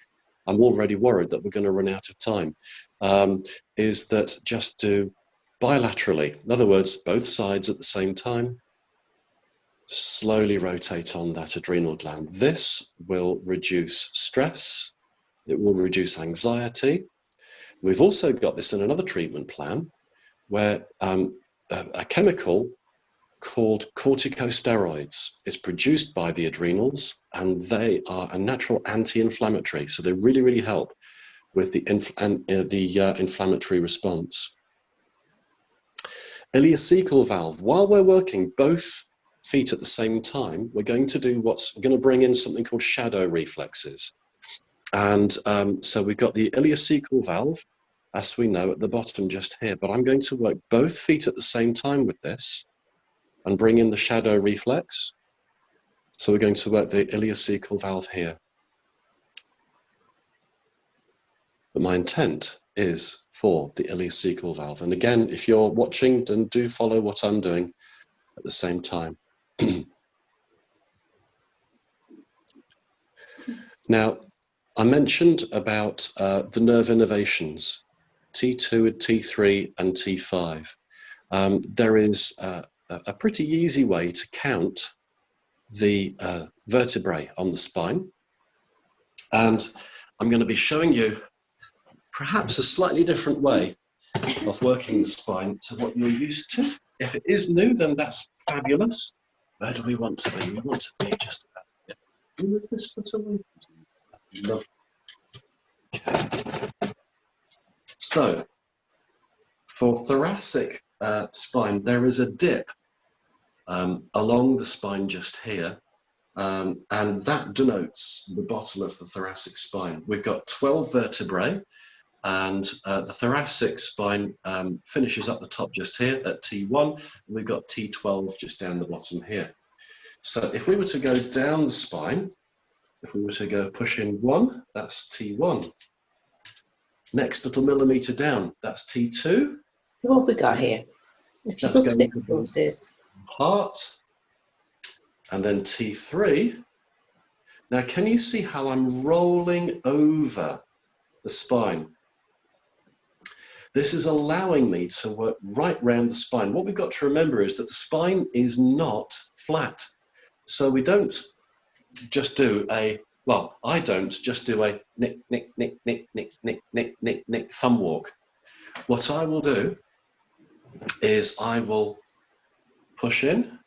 I'm already worried that we're going to run out of time, is that just do bilaterally. In other words, both sides at the same time. Slowly rotate on that adrenal gland. This will reduce stress. It will reduce anxiety. We've also got this in another treatment plan where a chemical called corticosteroids is produced by the adrenals, and they are a natural anti-inflammatory. So they really, really help with the inflammatory response. Ileocecal valve. While we're working both feet at the same time, we're going to bring in something called shadow reflexes. And so we've got the ileocecal valve, as we know, at the bottom just here, but I'm going to work both feet at the same time with this and bring in the shadow reflex. So we're going to work the ileocecal valve here. But my intent is for the ileocecal valve. And again, if you're watching, then do follow what I'm doing at the same time. Now, I mentioned about the nerve innervations, T2, T3, and T5. There is a pretty easy way to count the vertebrae on the spine. And I'm going to be showing you perhaps a slightly different way of working the spine to what you're used to. If it is new, then that's fabulous. Where do we want to be? We want to be just about here. Can we move this foot away? Lovely. Okay. So, for thoracic spine, there is a dip along the spine just here, and that denotes the bottom of the thoracic spine. We've got 12 vertebrae, and the thoracic spine finishes up the top just here at T1, and we've got T12 just down the bottom here. So if we were to go down the spine, if we were to go push in 1, that's T1. Next little millimetre down, that's T2. So what have we got here? If you look at forces. Heart, and then T3. Now, can you see how I'm rolling over the spine? This is allowing me to work right round the spine. What we've got to remember is that the spine is not flat. So we don't just do a, well, I don't just do a nick, nick, nick, nick, nick, nick, nick, nick, nick thumb walk. What I will do is I will push in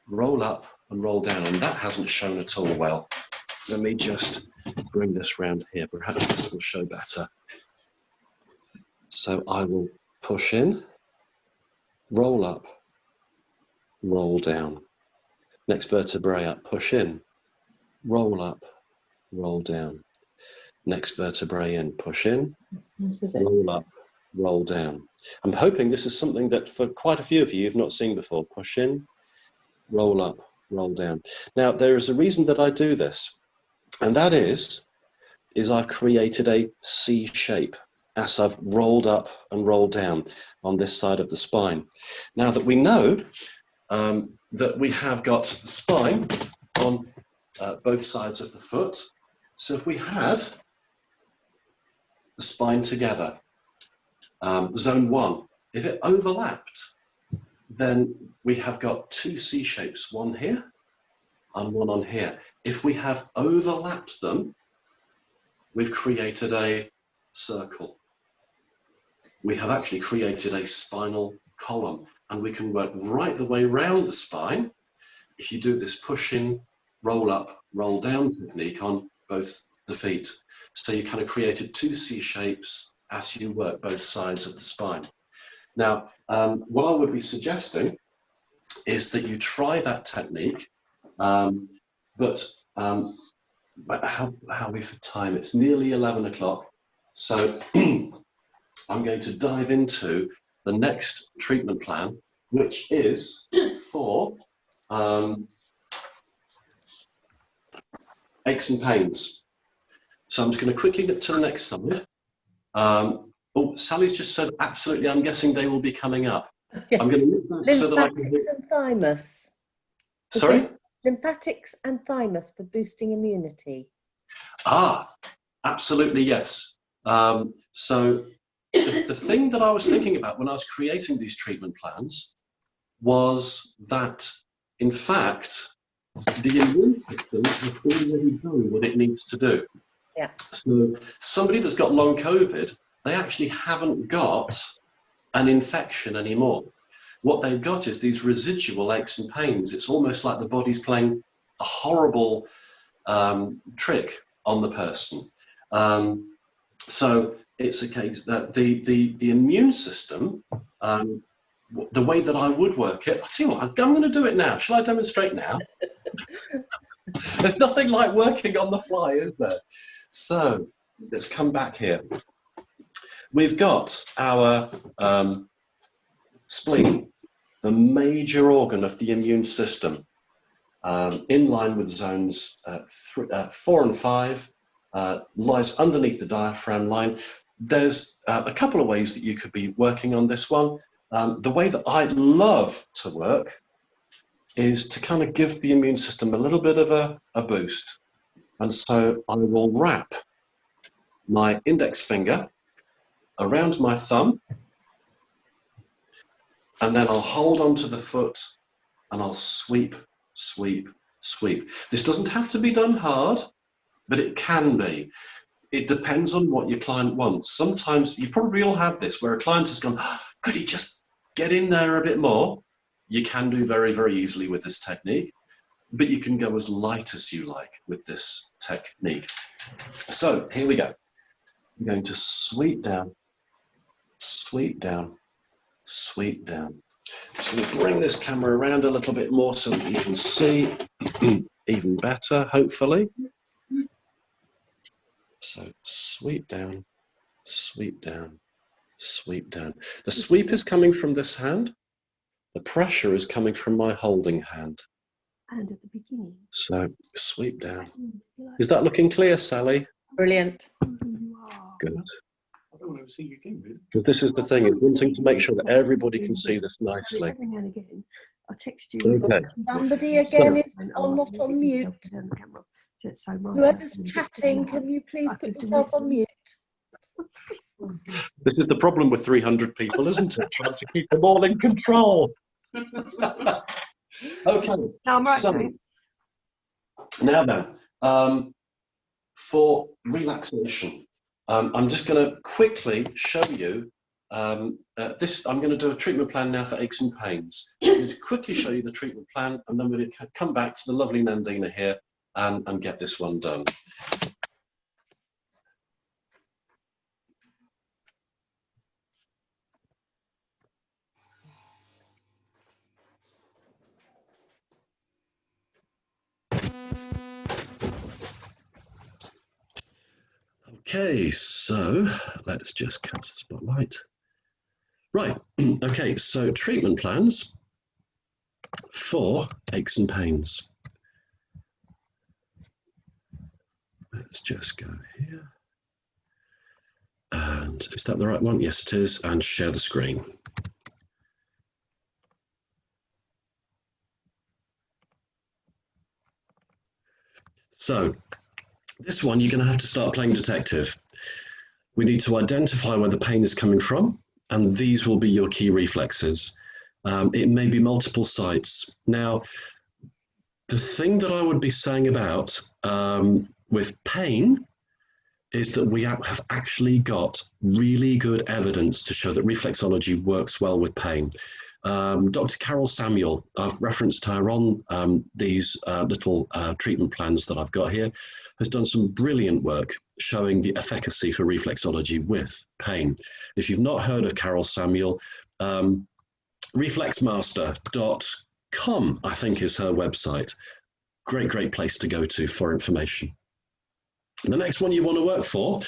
roll up and roll down. And that hasn't shown at all well. Let me just bring this round here. Perhaps this will show better. So I will push in, roll up, roll down. Next vertebrae up, push in, roll up, roll down. Next vertebrae in, push in, This is it. roll up, roll down. I'm hoping this is something that for quite a few of you you've not seen before. Push in, roll up, roll down. Now, there is a reason that I do this, and that is I've created a C shape as I've rolled up and rolled down on this side of the spine. Now that we know that we have got spine on both sides of the foot, so if we had the spine together, zone 1, if it overlapped, then we have got two C shapes, one here and one on here. If we have overlapped them, we've created a circle. We have actually created a spinal column, and we can work right the way round the spine if you do this push in, roll up, roll down technique on both the feet. So you kind of created two C shapes as you work both sides of the spine. Now, what I would be suggesting is that you try that technique, but how are we for time? It's nearly 11 o'clock. So I'm going to dive into the next treatment plan, which is for aches and pains. So I'm just going to quickly get to the next slide. Oh, Sally's just said, absolutely, I'm guessing they will be coming up. Yes. I'm going to look back so that I can... Lymphatics and thymus. Sorry? Lymphatics and thymus for boosting immunity. Ah, absolutely, yes. So the thing that I was thinking about when I was creating these treatment plans was that, in fact, the immune system has already done what it needs to do. Yeah. So somebody that's got long COVID, they actually haven't got an infection anymore. What they've got is these residual aches and pains. It's almost like the body's playing a horrible trick on the person. So it's a case that the immune system, the way that I would work it, I'll tell you what, I'm going to do it now. Shall I demonstrate now? There's nothing like working on the fly, is there? So let's come back here. We've got our spleen, the major organ of the immune system, in line with zones 4 and 5, lies underneath the diaphragm line. There's a couple of ways that you could be working on this one. The way that I'd love to work is to kind of give the immune system a little bit of a boost. And so I will wrap my index finger around my thumb, and then I'll hold onto the foot and I'll sweep, sweep, sweep. This doesn't have to be done hard, but it can be. It depends on what your client wants. Sometimes you've probably all had this where a client has gone, oh, could he just get in there a bit more? You can do very, very easily with this technique, but you can go as light as you like with this technique. So here we go. I'm going to sweep down, sweep down, sweep down. So we'll bring this camera around a little bit more so that you can see even better, hopefully. So sweep down, sweep down, sweep down. The sweep is coming from this hand. The pressure is coming from my holding hand. And at the beginning. So sweep down. Is that looking clear, Sally? Brilliant. Good. I don't want to see you again, really. Because this is the thing, is wanting to make sure that everybody can see this nicely. Every now and again, I'll text you. Okay. Somebody again is on, not on mute. Whoever's chatting, can you please put yourself on mute? This is the problem with 300 people, isn't it? Trying to keep them all in control. Okay. No, I'm right. So, now then, for relaxation, I'm just going to quickly show you I'm going to do a treatment plan now for aches and pains. I'm going to quickly show you the treatment plan, and then we're going to come back to the lovely Nandina here and get this one done. Okay, so let's just cut the spotlight. Right, okay, so treatment plans for aches and pains. Let's just go here. And is that the right one? Yes, it is. And share the screen. So this one, you're going to have to start playing detective. We need to identify where the pain is coming from, and these will be your key reflexes. It may be multiple sites. Now, the thing that I would be saying about with pain is that we have actually got really good evidence to show that reflexology works well with pain. Dr. Carol Samuel, I've referenced her on these little treatment plans that I've got here, has done some brilliant work showing the efficacy for reflexology with pain. If you've not heard of Carol Samuel, reflexmaster.com, I think, is her website. Great place to go to for information. The next one you want to work for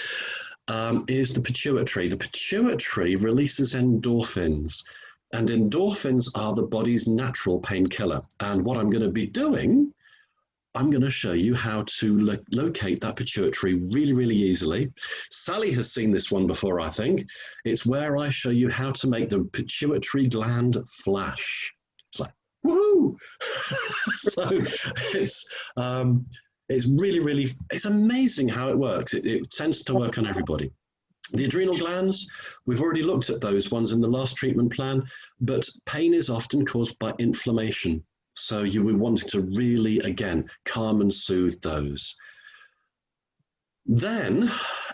is the pituitary. The pituitary releases endorphins, and endorphins are the body's natural painkiller. And what I'm going to be doing, I'm going to show you how to locate that pituitary really easily. Sally has seen this one before, I think. It's where I show you how to make the pituitary gland flash. It's like, woohoo! So it's really, it's amazing how it works. It tends to work on everybody. The adrenal glands, we've already looked at those ones in the last treatment plan, but pain is often caused by inflammation. So you would want to really, again, calm and soothe those. Then,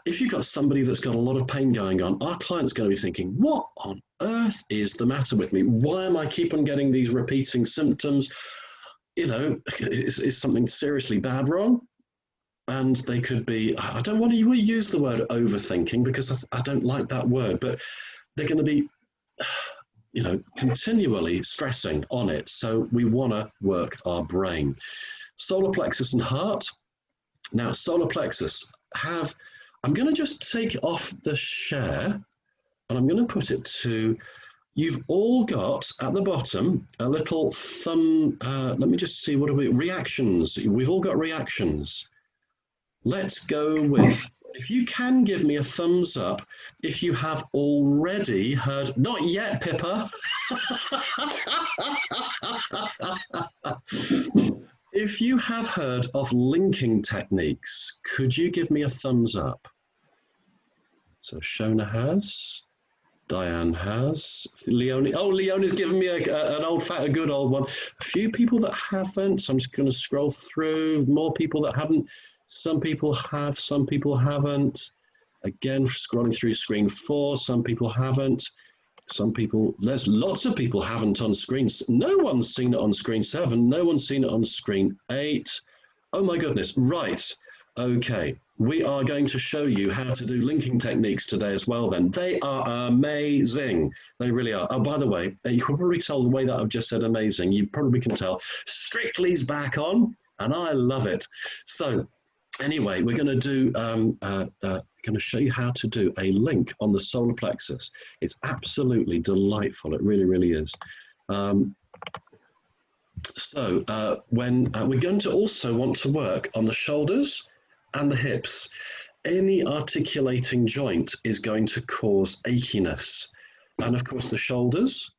if you've got somebody that's got a lot of pain going on, our client's going to be thinking, what on earth is the matter with me? Why am I keep on getting these repeating symptoms? You know, is something seriously bad wrong? And they could be, I don't want to use the word overthinking because I don't like that word, but they're going to be, you know, continually stressing on it. So we want to work our brain. Solar plexus and heart. Now, solar plexus I'm going to just take off the share and I'm going to put it to, you've all got at the bottom a little thumb, let me just see, what are we, reactions. We've all got reactions. Let's go with, if you can give me a thumbs up, if you have already heard, not yet, Pippa. If you have heard of linking techniques, could you give me a thumbs up? So Shona has, Diane has, Leonie, oh, Leonie's given me a good old one. A few people that haven't, so I'm just going to scroll through, more people that haven't. Some people have, some people haven't. Again, scrolling through screen 4, some people haven't. Some people, there's lots of people haven't on screen. No one's seen it on screen 7. No one's seen it on screen 8. Oh my goodness, right. Okay, we are going to show you how to do linking techniques today as well then. They are amazing. They really are. Oh, by the way, you can probably tell the way that I've just said amazing. You probably can tell. Strictly's back on, and I love it. So, anyway, we're going to do, going to show you how to do a link on the solar plexus. It's absolutely delightful. It really is. When we're going to also want to work on the shoulders and the hips. Any articulating joint is going to cause achiness. And of course, the shoulders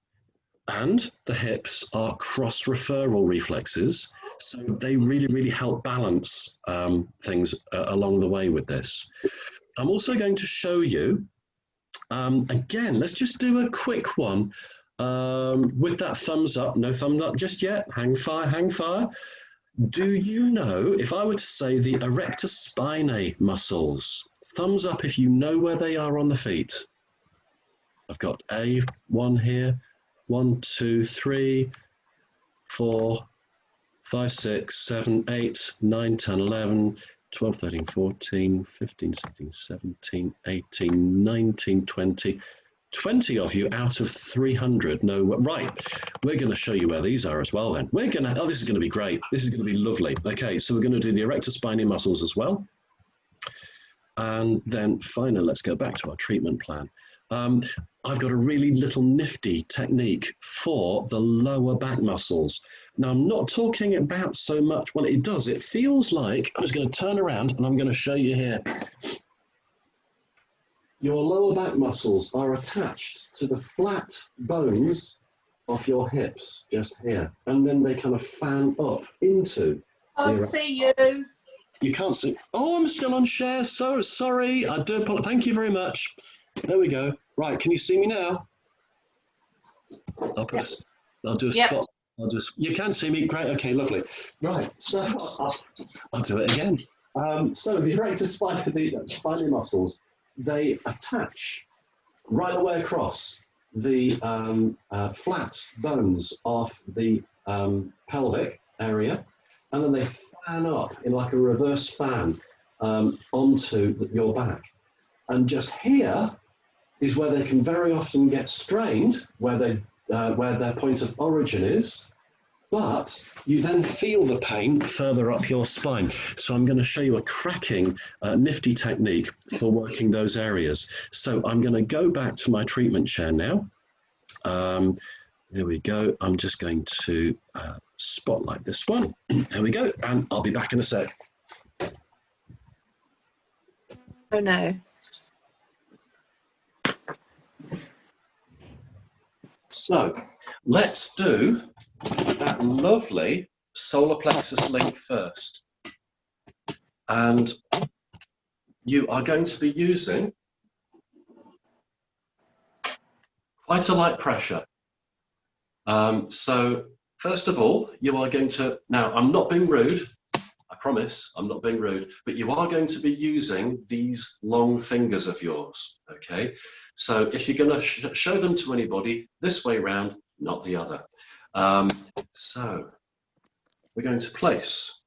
and the hips are cross-referral reflexes. So they really help balance things along the way with this. I'm also going to show you, again, let's just do a quick one with that thumbs up. No thumbs up just yet. Hang fire. Do you know, if I were to say the erector spinae muscles, thumbs up if you know where they are on the feet. I've got A1 here. 1, 2, 3, 4, 5, 6, 7, 8, 9, 10, 11, 12, 13, 14, 15, 16, 17, 18, 19, 20. 20 of you out of 300 know what, right, we're going to show you where these are as well then. We're going to, oh, this is going to be great. This is going to be lovely. Okay, so we're going to do the erector spinae muscles as well. And then finally, let's go back to our treatment plan. I've got a really little nifty technique for the lower back muscles. Now, I'm not talking about so much, well, it does. It feels like, I'm just going to turn around and I'm going to show you here. Your lower back muscles are attached to the flat bones of your hips, just here. And then they kind of fan up into. Can't see you. You can't see. Oh, I'm still on share. So sorry. I do apologize. Thank you very much. There we go. Right. Can you see me now? I'll do a spot. You can see me. Great. Okay. Lovely. Right. So I'll do it again. So the erector spinae muscles, they attach right the way across the flat bones of the pelvic area, and then they fan up in like a reverse fan onto your back. And just here is where they can very often get strained, where their point of origin is, but you then feel the pain further up your spine. So I'm going to show you a cracking, nifty technique for working those areas. So I'm going to go back to my treatment chair now. There we go. I'm just going to spotlight this one. There we go. And I'll be back in a sec. Oh no. So let's do that lovely solar plexus link first. And you are going to be using quite a light pressure. So first of all, you are going to, now I'm not being rude, I promise I'm not being rude, but you are going to be using these long fingers of yours, okay? So if you're going to show them to anybody, this way round, not the other. So we're going to place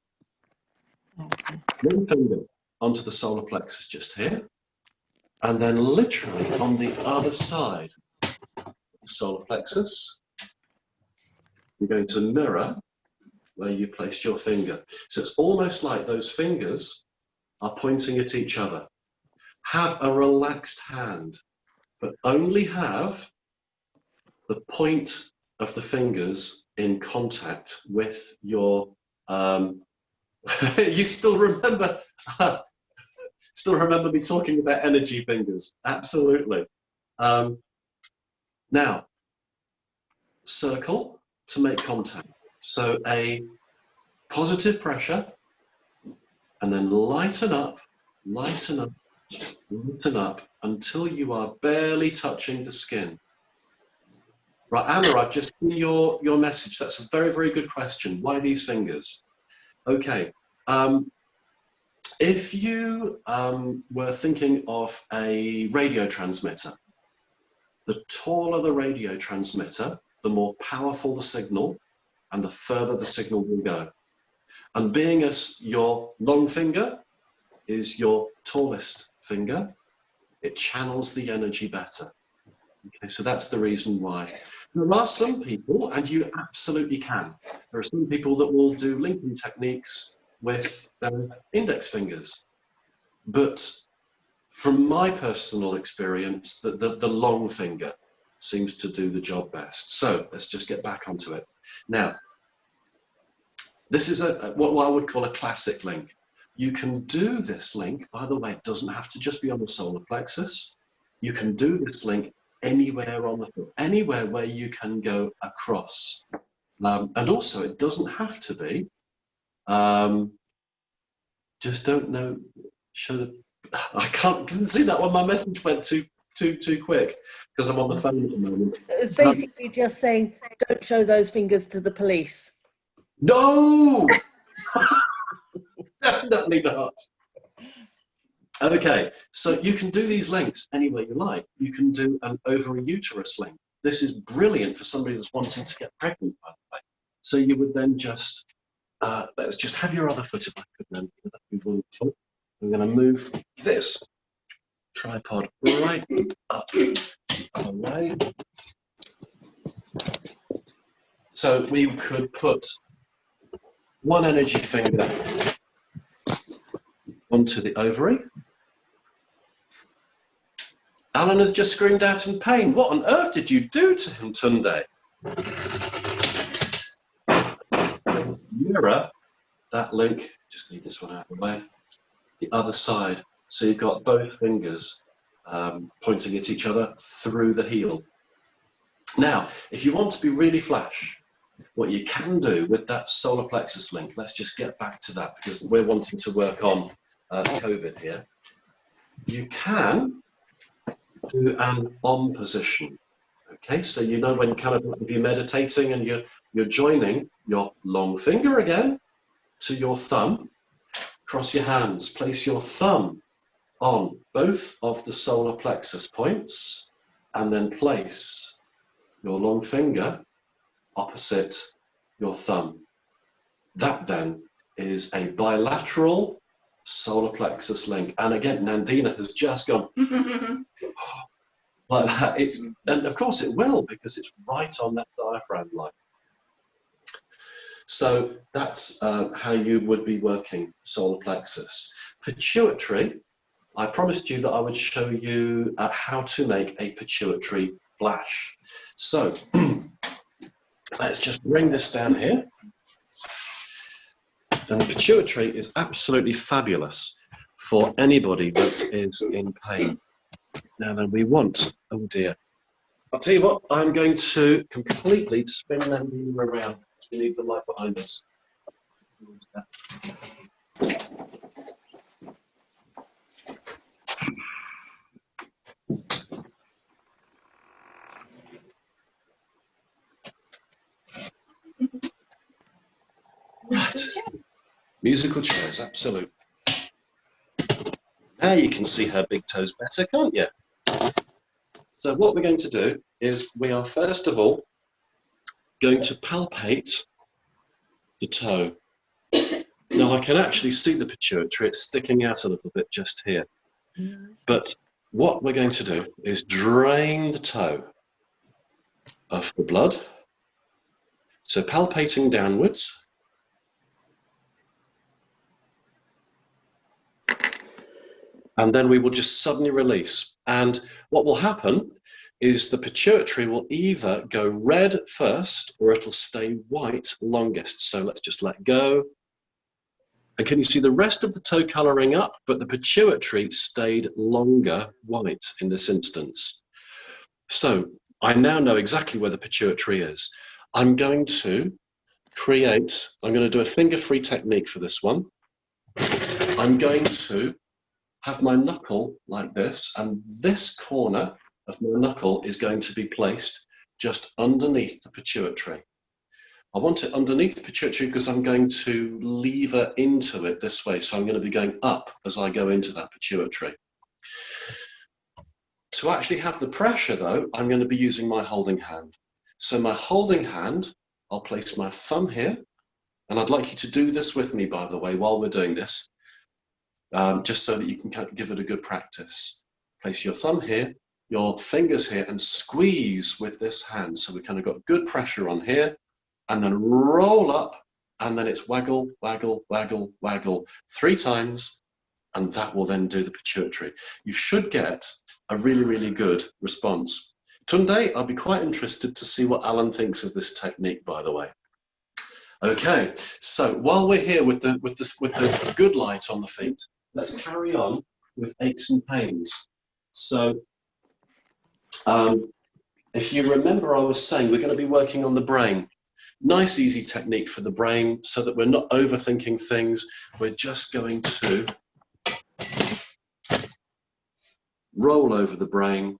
one finger onto the solar plexus just here, and then literally on the other side of the solar plexus, you're going to mirror where you placed your finger. So it's almost like those fingers are pointing at each other. Have a relaxed hand, but only have the point of the fingers in contact with your, you still remember me talking about energy fingers, absolutely. Now, circle to make contact. So a positive pressure, and then lighten up, lighten up, lighten up until you are barely touching the skin. Right, Anna, I've just seen your message. That's a very, very good question. Why these fingers? Okay, if you were thinking of a radio transmitter, the taller the radio transmitter, the more powerful the signal, and the further the signal will go. And being as your long finger is your tallest finger, it channels the energy better. Okay, so that's the reason why. There are some people, and you absolutely can, there are some people that will do linking techniques with their index fingers. But from my personal experience, the long finger seems to do the job best. So let's just get back onto it. Now, this is what I would call a classic link. You can do this link, by the way, it doesn't have to just be on the solar plexus. You can do this link anywhere on the foot, anywhere where you can go across. And also, it doesn't have to be, just don't know, show the, didn't see that one, my message went too quick because I'm on the phone at the moment. It was basically just saying, don't show those fingers to the police. No! Definitely not. Okay, so you can do these lengths any way you like. You can do an over-uterus length. This is brilliant for somebody that's wanting to get pregnant, by the way. So you would then just, let's just have your other foot if I could, then. That'd be wonderful. I'm going to move this tripod right up away. So we could put one energy finger onto the ovary. Alan had just screamed out in pain. What on earth did you do to him, Tunde? Mirror that link, just need this one out of the way, the other side. So you've got both fingers pointing at each other through the heel. Now, if you want to be really flash, what you can do with that solar plexus link, let's just get back to that because we're wanting to work on COVID here. You can do an OM position. Okay, so you know when kind of if you're meditating and you're joining your long finger again to your thumb, cross your hands, place your thumb on both of the solar plexus points, and then place your long finger opposite your thumb. That then is a bilateral solar plexus link. And again, Nandina has just gone like that. And of course it will, because it's right on that diaphragm line. So that's how you would be working solar plexus. Pituitary, I promised you that I would show you how to make a pituitary flash. So let's just bring this down here. And the pituitary is absolutely fabulous for anybody that is in pain. Now then, we want, oh dear. I'll tell you what, I'm going to completely spin Nandina around. We need the light behind us. Right. Musical chairs, absolutely. Now you can see her big toes better, can't you? So what we're going to do is we are first of all going to palpate the toe. Now I can actually see the pituitary, it's sticking out a little bit just here. But what we're going to do is drain the toe of the blood. So palpating downwards. And then we will just suddenly release. And what will happen is the pituitary will either go red first or it'll stay white longest. So let's just let go. And can you see the rest of the toe colouring up, but the pituitary stayed longer white in this instance. So I now know exactly where the pituitary is. I'm going to do a finger-free technique for this one. I'm going to have my knuckle like this, and this corner of my knuckle is going to be placed just underneath the pituitary. I want it underneath the pituitary because I'm going to lever into it this way, so I'm going to be going up as I go into that pituitary. To actually have the pressure though, I'm going to be using my holding hand. So my holding hand, I'll place my thumb here, and I'd like you to do this with me, by the way, while we're doing this. Just so that you can kind of give it a good practice. Place your thumb here, your fingers here, and squeeze with this hand. So we kind of got good pressure on here, and then roll up, and then it's waggle, waggle, waggle, waggle 3 times, and that will then do the pituitary. You should get a really, really good response. Tunde, I'll be quite interested to see what Alan thinks of this technique, by the way. Okay, so while we're here with the good light on the feet, let's carry on with aches and pains. So, if you remember, I was saying we're going to be working on the brain. Nice, easy technique for the brain so that we're not overthinking things. We're just going to roll over the brain.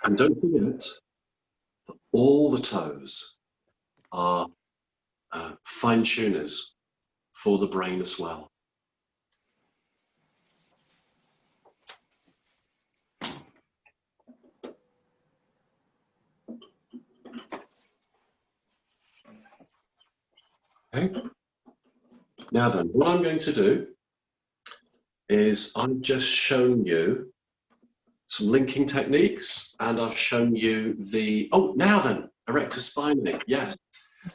And don't forget that all the toes are fine tuners. for the brain as well. Okay. Now then, what I'm going to do is I've just shown you some linking techniques, and I've shown you the, oh, now then, erector spinaling, yes.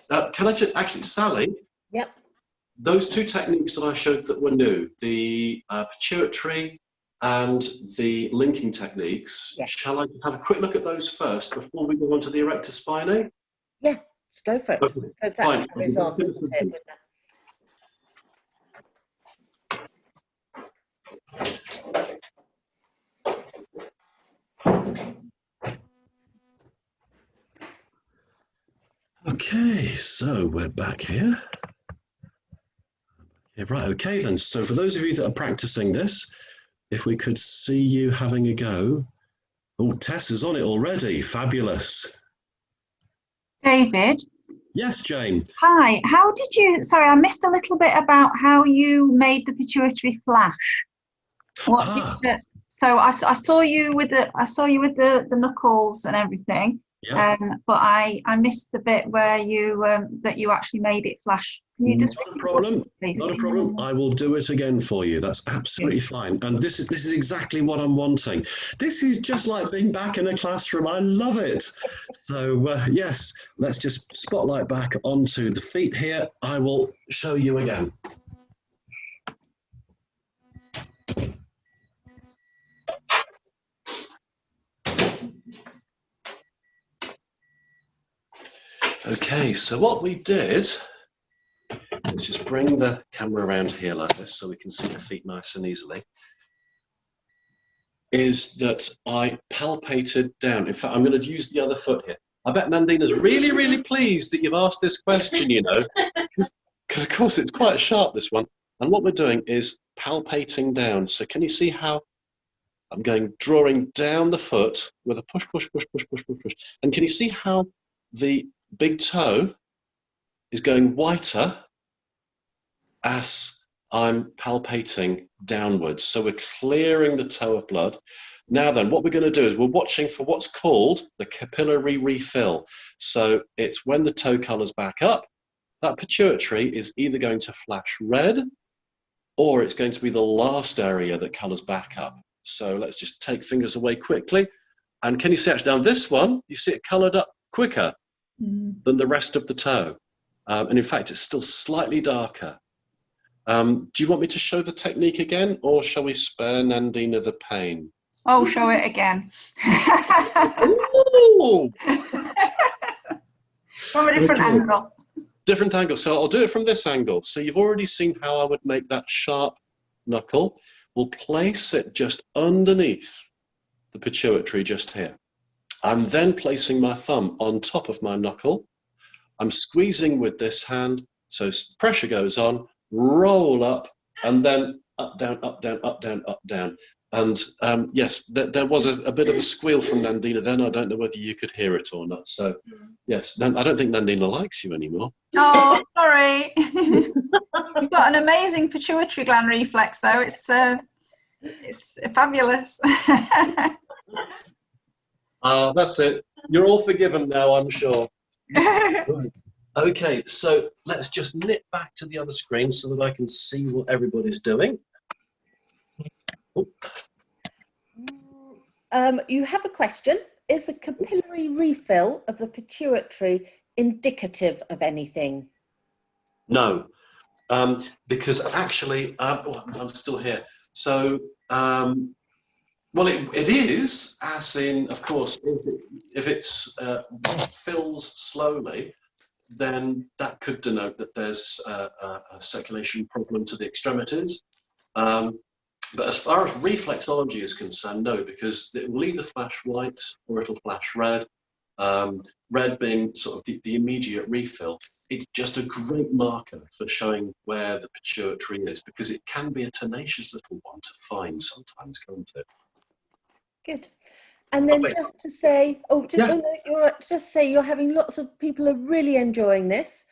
Can I just, actually, Sally? Yep. Those two techniques that I showed that were new, the pituitary and the linking techniques, Yes. shall I have a quick look at those first before we go on to the erector spinaling? Yeah, let's go for it. Okay, Because that fine. carries on, doesn't it? With that. Okay, so we're back here. Yeah, right, okay then. So for those of you that are practicing this, if we could see you having a go. Oh, Tess is on it already. Fabulous. David, Yes, Jane. hi. How did you, sorry, I missed a little bit about how you made the pituitary flash. What did so I saw you with the knuckles and everything. Yeah. But I missed the bit where you that you actually made it flash. Can you just Not a problem. please? Not a problem. I will do it again for you. That's absolutely fine. And this is exactly what I'm wanting. This is just like being back in a classroom. I love it. So yes, let's just spotlight back onto the feet here. I will show you again. Okay, so what we did, let's just bring the camera around here like this so we can see the feet nice and easily, is that I palpated down. In fact, I'm going to use the other foot here. I bet Nandina's really, really pleased that you've asked this question, you know, because of course it's quite sharp, this one. And what we're doing is palpating down. So can you see how I'm drawing down the foot with a push, push, push, push, push, push, push. And can you see how the big toe is going whiter as I'm palpating downwards. So we're clearing the toe of blood. Now then, what we're going to do is we're watching for what's called the capillary refill. So it's when the toe colours back up, that pituitary is either going to flash red or it's going to be the last area that colours back up. So let's just take fingers away quickly. And can you see actually on this one, you see it coloured up quicker than the rest of the toe. And in fact, it's still slightly darker. Do you want me to show the technique again, or shall we spare Nandina the pain? Oh, show it again. Ooh. From a different angle. Different angle. So I'll do it from this angle. So you've already seen how I would make that sharp knuckle. We'll place it just underneath the pituitary just here. I'm then placing my thumb on top of my knuckle. I'm squeezing with this hand, so pressure goes on, roll up, and then up, down, up, down, up, down, up, down. And yes, there was a bit of a squeal from Nandina then. I don't know whether you could hear it or not. So yes, I don't think Nandina likes you anymore. Oh, sorry. You've got an amazing pituitary gland reflex, though. It's fabulous. That's it. You're all forgiven now, I'm sure. Right. Okay, so let's just nip back to the other screen so that I can see what everybody's doing. You have a question. Is the capillary refill of the pituitary indicative of anything? No, because actually, I'm still here. So, well, it is, as in, of course, if it fills slowly, then that could denote that there's a circulation problem to the extremities. But as far as reflexology is concerned, no, because it will either flash white or it'll flash red. Red being sort of the immediate refill. It's just a great marker for showing where the pituitary is, because it can be a tenacious little one to find sometimes, can't it? Good. And then just to say, just say you're having lots of people are really enjoying this.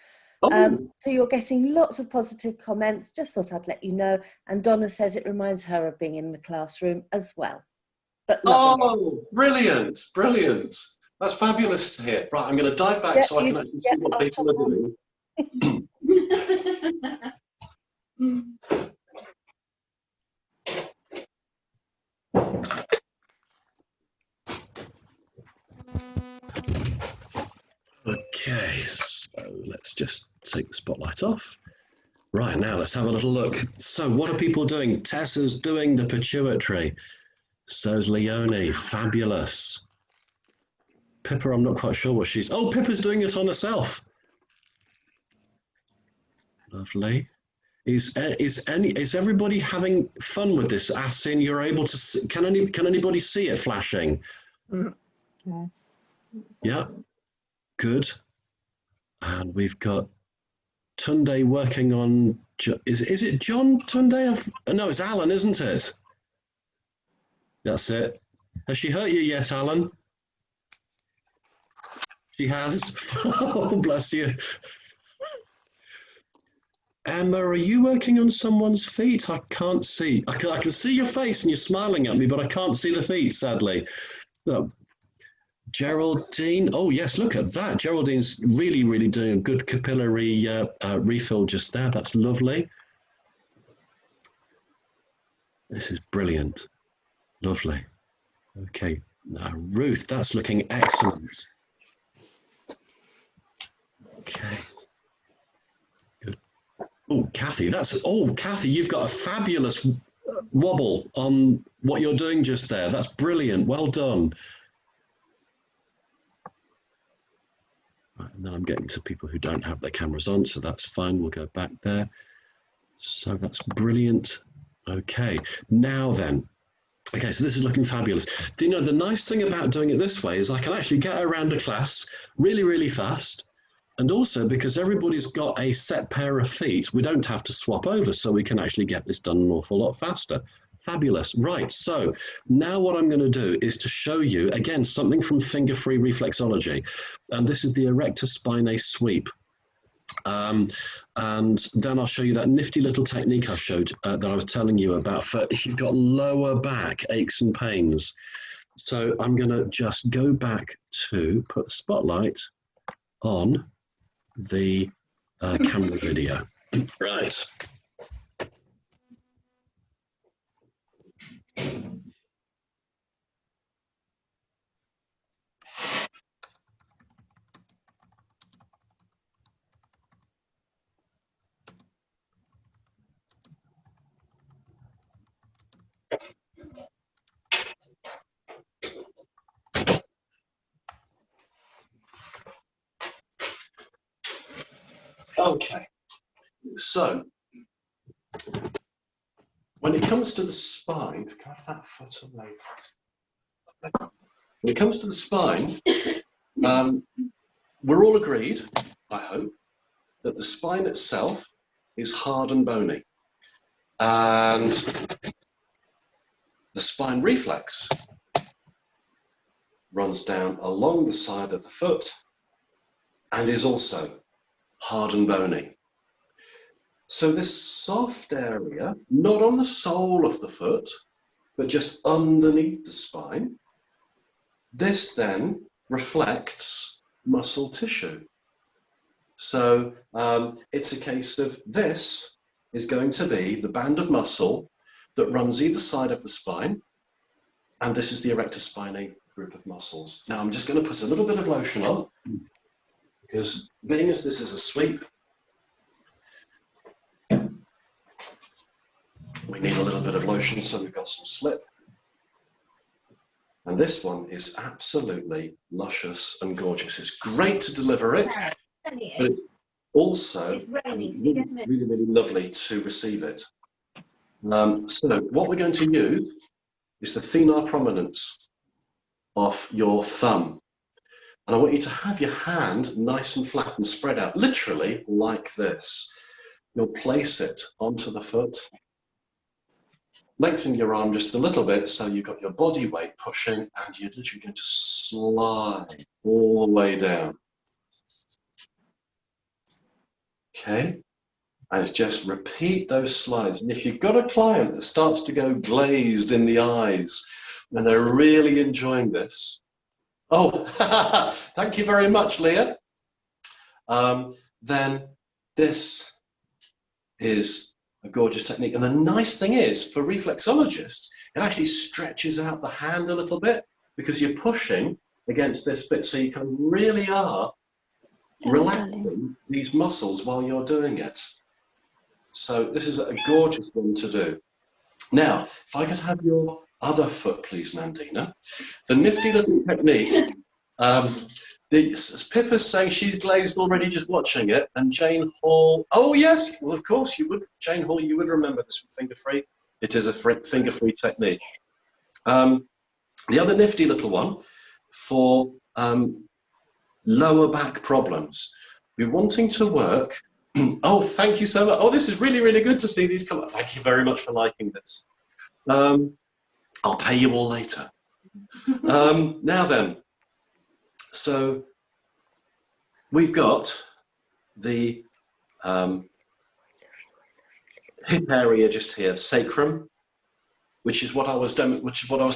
So you're getting lots of positive comments. Just thought I'd let you know. And Donna says it reminds her of being in the classroom as well. But oh, brilliant, brilliant. That's fabulous to hear. Right, I'm going to dive back so I can actually see what people are doing. Okay, so let's just take the spotlight off. Right, now let's have a little look. So what are people doing? Tessa's doing the pituitary. So's Leonie, fabulous. Pippa, I'm not quite sure what she's... Oh, Pippa's doing it on herself. Lovely. Is everybody having fun with this? As in, you're able to see, can anybody see it flashing? Yeah, good. And we've got Tunde working on. Is it John Tunde? No, it's Alan, isn't it? That's it. Has she hurt you yet, Alan? She has. Oh, bless you. Emma, are you working on someone's feet? I can't see. I can see your face and you're smiling at me, but I can't see the feet, sadly. Oh, Geraldine. Oh, yes, look at that. Geraldine's really, really doing a good capillary refill just there. That's lovely. This is brilliant. Lovely. Okay. Now, Ruth, that's looking excellent. Okay. Good. Oh, Kathy, Kathy, you've got a fabulous wobble on what you're doing just there. That's brilliant. Well done. Right, and then I'm getting to people who don't have their cameras on, so that's fine. We'll go back there. So that's brilliant. Okay, now then. Okay, so this is looking fabulous. Do you know, the nice thing about doing it this way is I can actually get around a class really, really fast. And also because everybody's got a set pair of feet, we don't have to swap over, so we can actually get this done an awful lot faster. Fabulous. Right, so now what I'm going to do is to show you, again, something from finger-free reflexology. And this is the erector spinae sweep. And then I'll show you that nifty little technique I showed that I was telling you about for if you've got lower back aches and pains. So I'm going to just go back to put the spotlight on the camera video. Right. Okay, so when it comes to the spine, can I have that foot away? When it comes to the spine, we're all agreed, I hope, that the spine itself is hard and bony. And the spine reflex runs down along the side of the foot and is also hard and bony. So this soft area, not on the sole of the foot, but just underneath the spine, this then reflects muscle tissue. So it's a case of this is going to be the band of muscle that runs either side of the spine, and this is the erector spinae group of muscles. Now I'm just going to put a little bit of lotion on, because being as this is a sweep, we need a little bit of lotion, so we've got some slip. And this one is absolutely luscious and gorgeous. It's great to deliver it, but it's also really, really lovely to receive it. So what we're going to use is the thenar prominence of your thumb. And I want you to have your hand nice and flat and spread out, literally like this. You'll place it onto the foot. Lengthen your arm just a little bit so you've got your body weight pushing, and you're literally going to slide all the way down. Okay. And just repeat those slides. And if you've got a client that starts to go glazed in the eyes and they're really enjoying this, oh, thank you very much, Leah. Then this is a gorgeous technique. And the nice thing is, for reflexologists, it actually stretches out the hand a little bit because you're pushing against this bit. So you can really are relaxing these muscles while you're doing it. So this is a gorgeous one to do. Now, if I could have your other foot, please, Nandina. The nifty little technique. Pippa's saying she's glazed already just watching it, and Jane Hall. Oh yes, well of course you would, Jane Hall. You would remember this from finger free. It is a finger free technique. The other nifty little one for lower back problems. We're wanting to work. Oh, thank you so much. Oh, this is really, really good to see these come up. Thank you very much for liking this. I'll pay you all later. Now then, so we've got the hip area just here, sacrum, which is what I was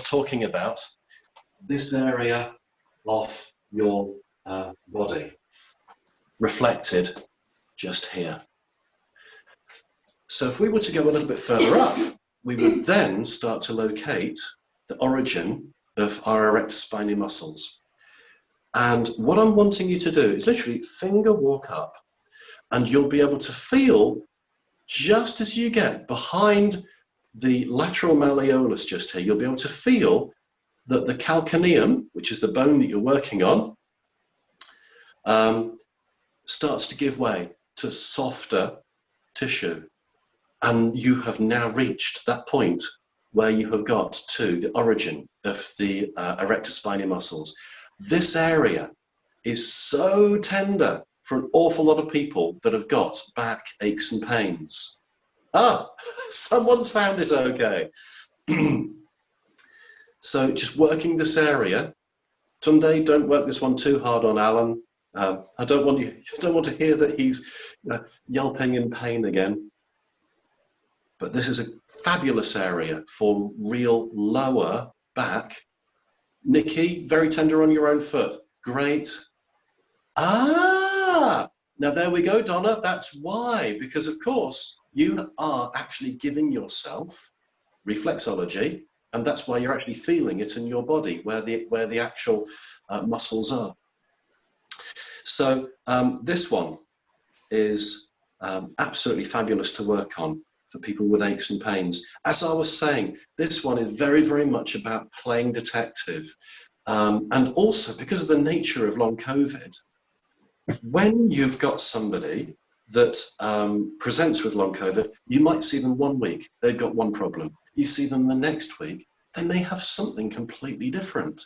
talking about. This area of your body, reflected just here. So if we were to go a little bit further up, we would then start to locate the origin of our erector spinae muscles. And what I'm wanting you to do is literally finger walk up, and you'll be able to feel just as you get behind the lateral malleolus just here, you'll be able to feel that the calcaneum, which is the bone that you're working on, starts to give way to softer tissue. And you have now reached that point where you have got to the origin of the erector spinae muscles. This area is so tender for an awful lot of people that have got back aches and pains. Ah, someone's found it okay. So just working this area. Tunde, don't work this one too hard on Alan. I don't want to hear that he's yelping in pain again. But this is a fabulous area for real lower back. Nikki, very tender on your own foot. Great. Ah, now there we go, Donna. That's why, because of course you are actually giving yourself reflexology, and that's why you're actually feeling it in your body, where the actual muscles are. So this one is absolutely fabulous to work on for people with aches and pains. As I was saying, this one is very, very much about playing detective. And also because of the nature of long COVID, when you've got somebody that presents with long COVID, you might see them 1 week, they've got one problem. You see them the next week, they may have something completely different.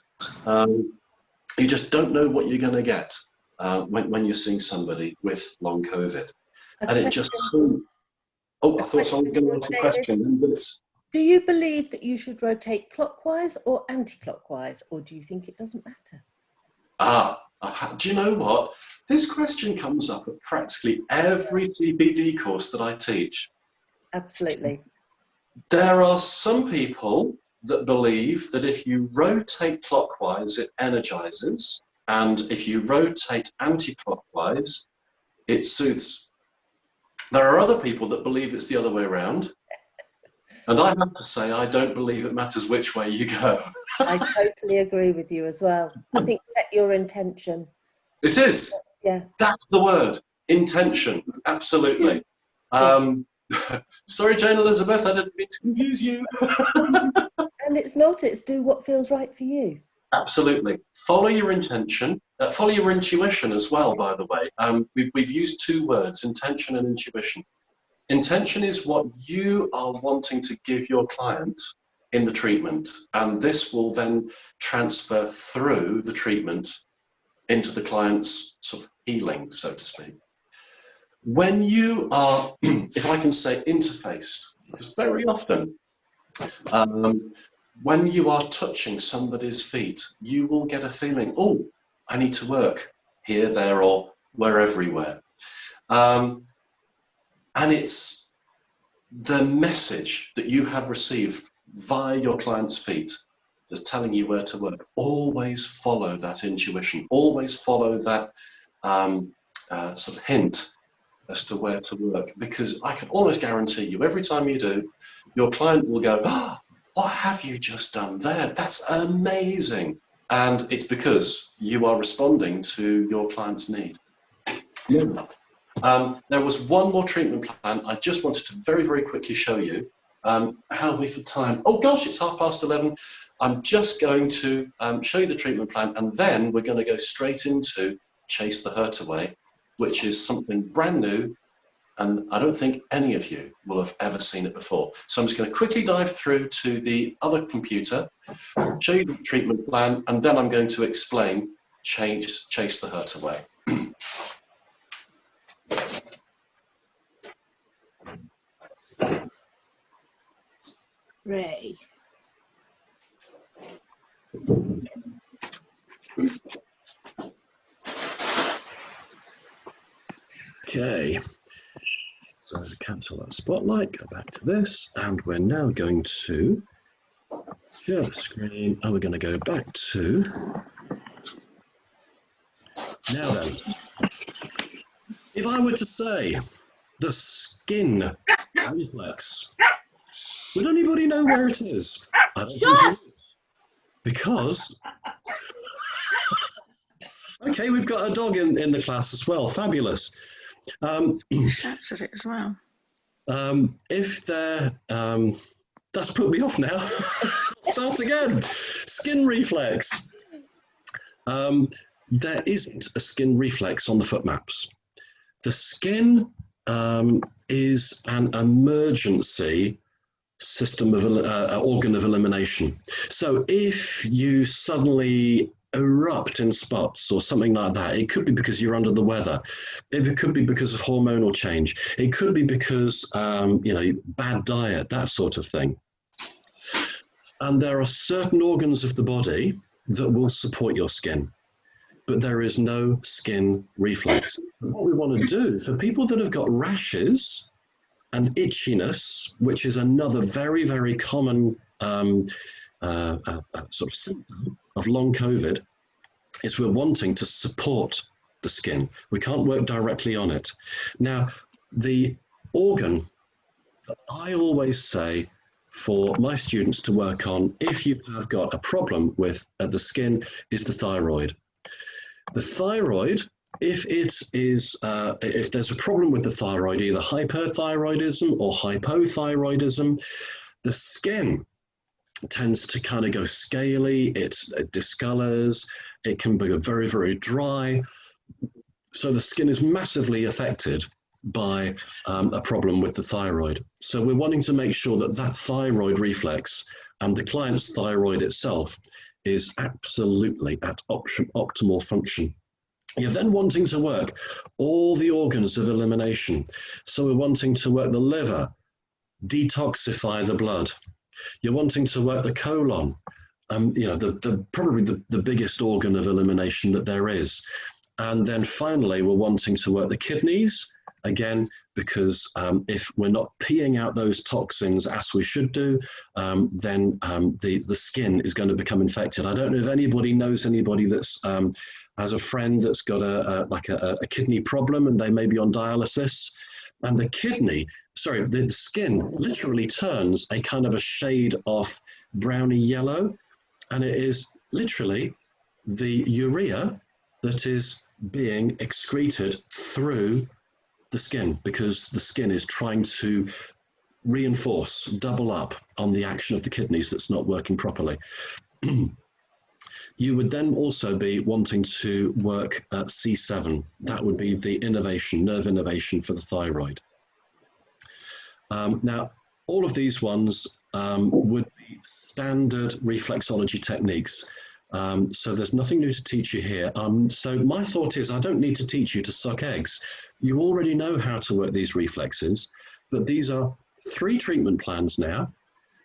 You just don't know what you're going to get when you're seeing somebody with long COVID. And it just... Oh, I thought someone was going to ask a question. Do you believe that you should rotate clockwise or anti-clockwise, or do you think it doesn't matter? Do you know what? This question comes up at practically every CPD course that I teach. Absolutely. There are some people that believe that if you rotate clockwise, it energizes, and if you rotate anti-clockwise, it soothes. There are other people that believe it's the other way around. And I have to say, I don't believe it matters which way you go. I totally agree with you as well. I think set your intention. It is. Yeah. That's the word. Intention. Absolutely. Sorry, Jane Elizabeth, I didn't mean to confuse you. And it's not, it's do what feels right for you. Absolutely. Follow your intention. Follow your intuition as well, by the way. We've used two words, intention and intuition. Intention is what you are wanting to give your client in the treatment, and this will then transfer through the treatment into the client's sort of healing, so to speak. When you are, if I can say, interfaced, because very often when you are touching somebody's feet, you will get a feeling, oh, I need to work here, there, or we're everywhere. And it's the message that you have received via your client's feet that's telling you where to work. Always follow that intuition. Always follow that sort of hint as to where to work, because I can almost guarantee you every time you do, your client will go, "Oh, what have you just done there? That's amazing." And it's because you are responding to your client's need. There was one more treatment plan. I just wanted to very, very quickly show you. How are we for time? Oh gosh, it's 11:30. I'm just going to show you the treatment plan, and then we're going to go straight into Chase the Hurt Away, which is something brand new, and I don't think any of you will have ever seen it before. So I'm just going to quickly dive through to the other computer, show you the treatment plan, and then I'm going to explain Chase the Hurt Away. Ray. Okay, so cancel that spotlight, go back to this, and we're now going to share the screen, and we're going to go back to, now then, if I were to say the skin reflex, would anybody know where it is? I don't think it is. Because, okay, we've got a dog in the class as well, fabulous. Shouts at it as well. If they're, that's put me off now. Start again. Skin reflex. There isn't a skin reflex on the foot maps. The skin is an emergency system of organ of elimination. So if you suddenly erupt in spots or something like that, it could be because you're under the weather. It could be because of hormonal change. It could be because bad diet, that sort of thing. And there are certain organs of the body that will support your skin, but there is no skin reflex. What we want to do for people that have got rashes and itchiness, which is another very, very common sort of symptom of long COVID, is we're wanting to support the skin. We can't work directly on it. Now, the organ that I always say for my students to work on, if you have got a problem with the skin, is the thyroid. The thyroid, if there's a problem with the thyroid, either hyperthyroidism or hypothyroidism, the skin tends to kind of go scaly, it discolors, it can be very, very dry. So the skin is massively affected by a problem with the thyroid. So we're wanting to make sure that that thyroid reflex and the client's thyroid itself is absolutely at optimal function. You're then wanting to work all the organs of elimination. So we're wanting to work the liver, detoxify the blood. You're wanting to work the colon, probably the biggest organ of elimination that there is. And then finally, we're wanting to work the kidneys, again, because if we're not peeing out those toxins as we should do, then the skin is going to become infected. I don't know if anybody knows anybody that's has a friend that's got a kidney problem and they may be on dialysis, and the skin literally turns a kind of a shade of browny yellow, and it is literally the urea that is being excreted through the skin, because the skin is trying to reinforce, double up on the action of the kidneys that's not working properly. You would then also be wanting to work at C7. That would be the nerve innervation for the thyroid. Now, all of these ones would be standard reflexology techniques. So there's nothing new to teach you here. So my thought is I don't need to teach you to suck eggs. You already know how to work these reflexes, but these are 3 treatment plans now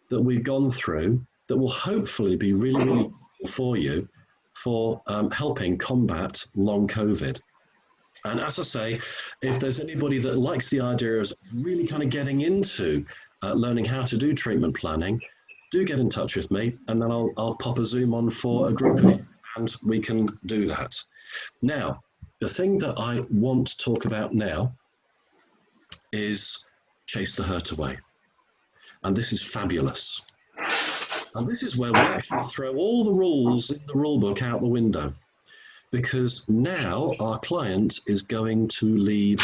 that we've gone through that will hopefully be really, really for you for helping combat long COVID. And as I say, if there's anybody that likes the idea of really kind of getting into learning how to do treatment planning, do get in touch with me, and then I'll pop a Zoom on for a group of you, and we can do that. Now, the thing that I want to talk about now is chase the hurt away. And this is fabulous. And this is where we actually throw all the rules in the rule book out the window, because now our client is going to lead.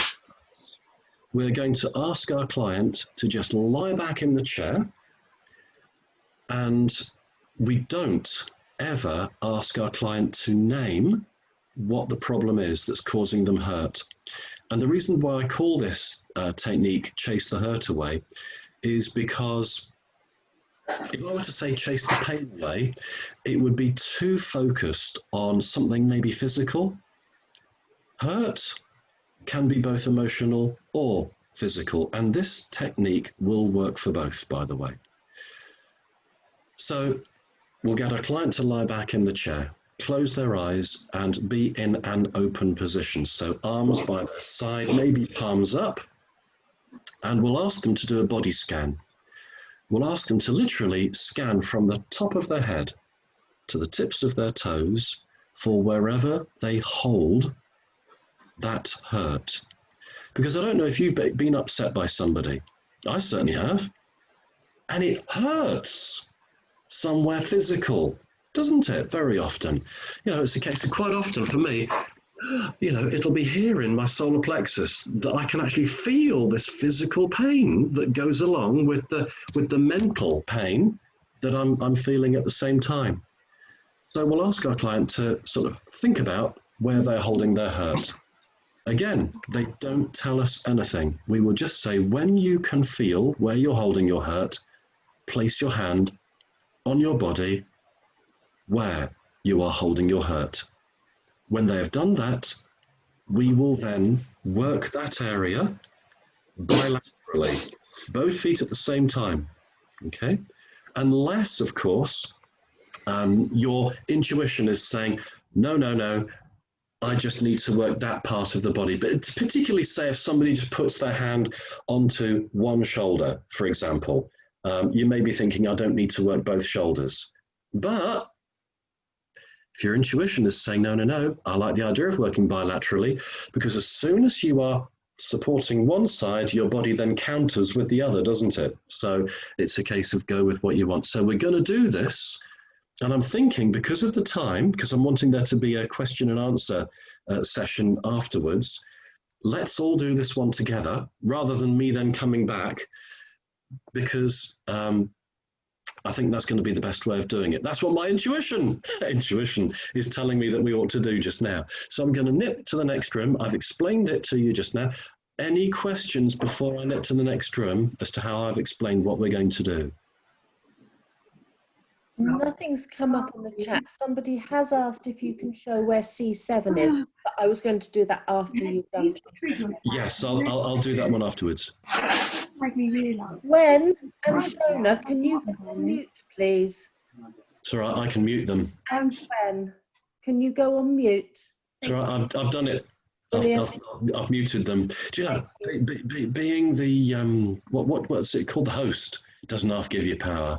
We're going to ask our client to just lie back in the chair, and we don't ever ask our client to name what the problem is that's causing them hurt. And the reason why I call this technique chase the hurt away is because if I were to say chase the pain away, it would be too focused on something maybe physical. Hurt can be both emotional or physical, and this technique will work for both, by the way. So we'll get our client to lie back in the chair, close their eyes, and be in an open position. So arms by their side, maybe palms up, and we'll ask them to do a body scan. We'll ask them to literally scan from the top of their head to the tips of their toes for wherever they hold that hurt. Because I don't know if you've been upset by somebody. I certainly have. And it hurts somewhere physical, doesn't it? Very often. You know, it's a case of quite often for me, you know, it'll be here in my solar plexus that I can actually feel this physical pain that goes along with the mental pain that I'm feeling at the same time. So we'll ask our client to sort of think about where they're holding their hurt. Again, they don't tell us anything. We will just say, when you can feel where you're holding your hurt, place your hand on your body where you are holding your hurt. When they have done that, we will then work that area bilaterally, both feet at the same time, okay? Unless, of course, your intuition is saying, no, no, no, I just need to work that part of the body. But particularly say if somebody just puts their hand onto one shoulder, for example, you may be thinking, I don't need to work both shoulders. But if your intuition is saying, no, no, no, I like the idea of working bilaterally, because as soon as you are supporting one side, your body then counters with the other, doesn't it? So it's a case of go with what you want. So we're going to do this. And I'm thinking, because of the time, because I'm wanting there to be a question and answer session afterwards, let's all do this one together rather than me then coming back, because I think that's going to be the best way of doing it. That's what my intuition is telling me that we ought to do just now. So I'm going to nip to the next room. I've explained it to you just now. Any questions before I nip to the next room as to how I've explained what we're going to do? Nothing's come up in the chat. Somebody has asked if you can show where C7 is, but I was going to do that after you've done. Yes, I'll do that one afterwards. When and Shona, can you go on mute, please? It's all right, I can mute them. And when can you go on mute? It's all right, I've done it. I've muted them. Do you know, being the what's it called, the host, doesn't half give you power.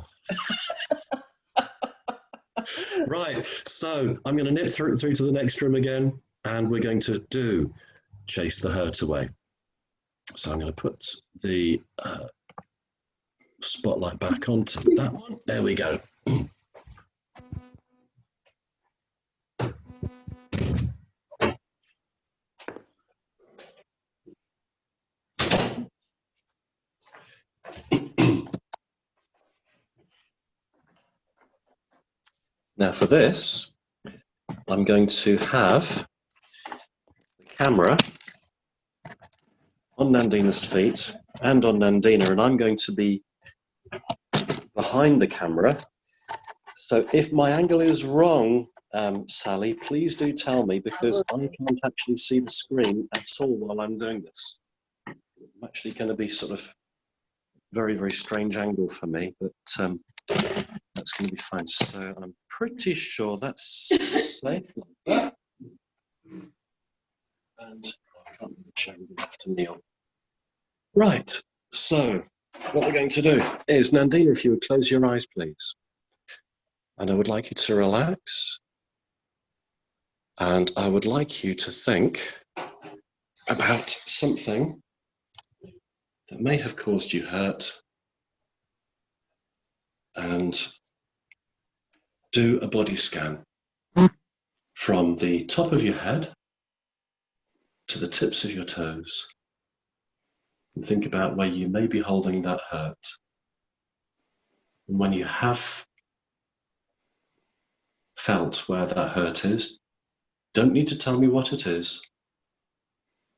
Right, so I'm going to nip through to the next room again, and we're going to do chase the hurt away. So I'm going to put the spotlight back onto that one. There we go. Now for this, I'm going to have the camera on Nandina's feet and on Nandina, and I'm going to be behind the camera. So if my angle is wrong, Sally, please do tell me, because I can't actually see the screen at all while I'm doing this. I'm actually going to be sort of very, very strange angle for me, but that's going to be fine. So I'm pretty sure that's safe like that. And Sharon, you have to kneel. Right, so what we're going to do is, Nandina, if you would close your eyes, please. And I would like you to relax. And I would like you to think about something that may have caused you hurt, and do a body scan from the top of your head to the tips of your toes. And think about where you may be holding that hurt. And when you have felt where that hurt is, don't need to tell me what it is.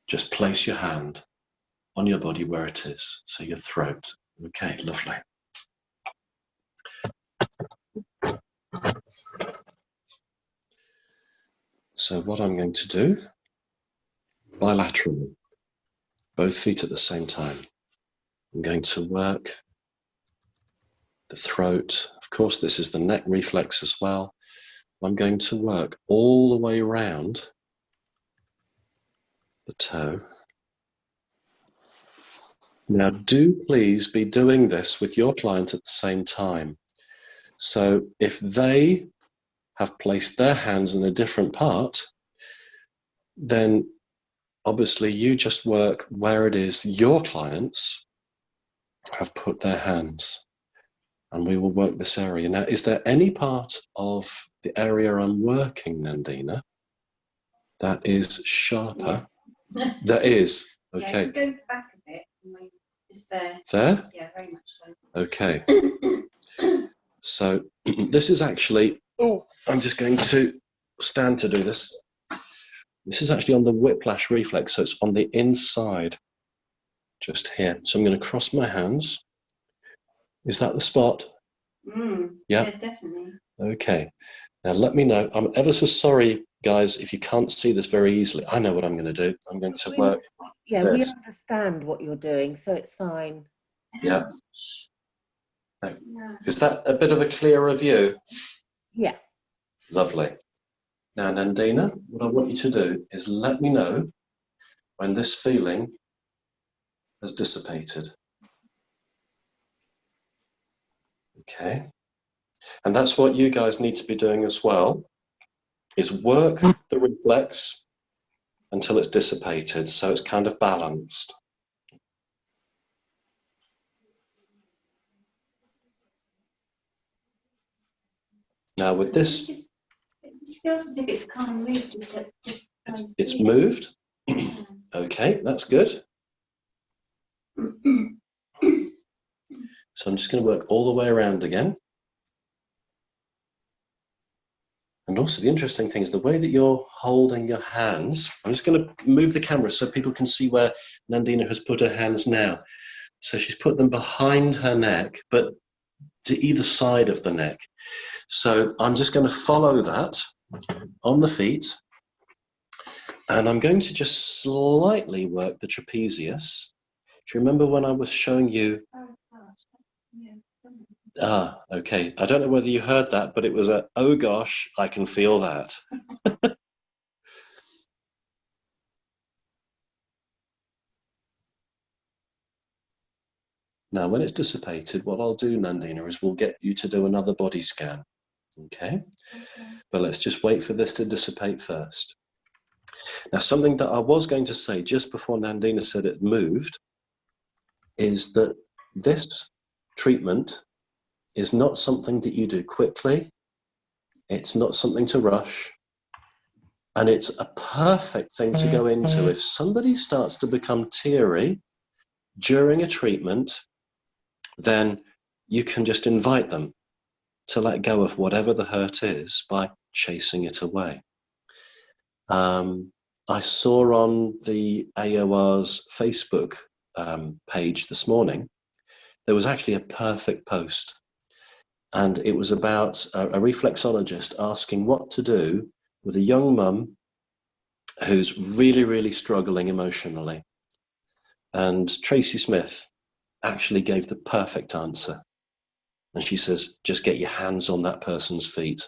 Just place your hand on your body where it is, so your throat. Okay, lovely. So what I'm going to do, bilaterally, both feet at the same time, I'm going to work the throat. Of course, this is the neck reflex as well. I'm going to work all the way around the toe. Now, do please be doing this with your client at the same time. So if they have placed their hands in a different part, then obviously you just work where it is your clients have put their hands, and we will work this area. Now, is there any part of the area I'm working, Nandina, that is sharper? Yeah. There is. Yeah, Okay. you go back a bit. It's there. There? Yeah, very much so. Okay. So this is actually, oh, I'm just going to stand to do this. This is actually on the whiplash reflex, so it's on the inside, just here. So I'm going to cross my hands. Is that the spot? Yeah? Yeah, definitely. Okay. Now let me know. I'm ever so sorry, guys, if you can't see this very easily. I know what I'm going to do. I'm going to work Yeah, we this. understand what you're doing, so it's fine. Yeah. Yeah. Is that a bit of a clearer view? Yeah. Lovely. Now, Nandina, what I want you to do is let me know when this feeling has dissipated. Okay. And that's what you guys need to be doing as well, is work the reflex until it's dissipated, so it's kind of balanced. Now with this, It feels as if it's kind of moved. it's moved. Okay, that's good. So I'm just going to work all the way around again. And also the interesting thing is the way that you're holding your hands. I'm just going to move the camera so people can see where Nandina has put her hands now. So she's put them behind her neck, but to either side of the neck. So I'm just going to follow that on the feet. And I'm going to just slightly work the trapezius. Do you remember when I was showing you? Ah, okay. I don't know whether you heard that, but it was a, oh gosh, I can feel that. Now, when it's dissipated, what I'll do, Nandina, is we'll get you to do another body scan. Okay? But let's just wait for this to dissipate first. Now, something that I was going to say just before Nandina said it moved is that this treatment is not something that you do quickly. It's not something to rush. And it's a perfect thing to go into if somebody starts to become teary during a treatment, then you can just invite them to let go of whatever the hurt is by chasing it away. I saw on the AoR's Facebook page this morning, there was actually a perfect post. And it was about a reflexologist asking what to do with a young mum who's really, really struggling emotionally. And Tracy Smith actually gave the perfect answer. And she says, just get your hands on that person's feet.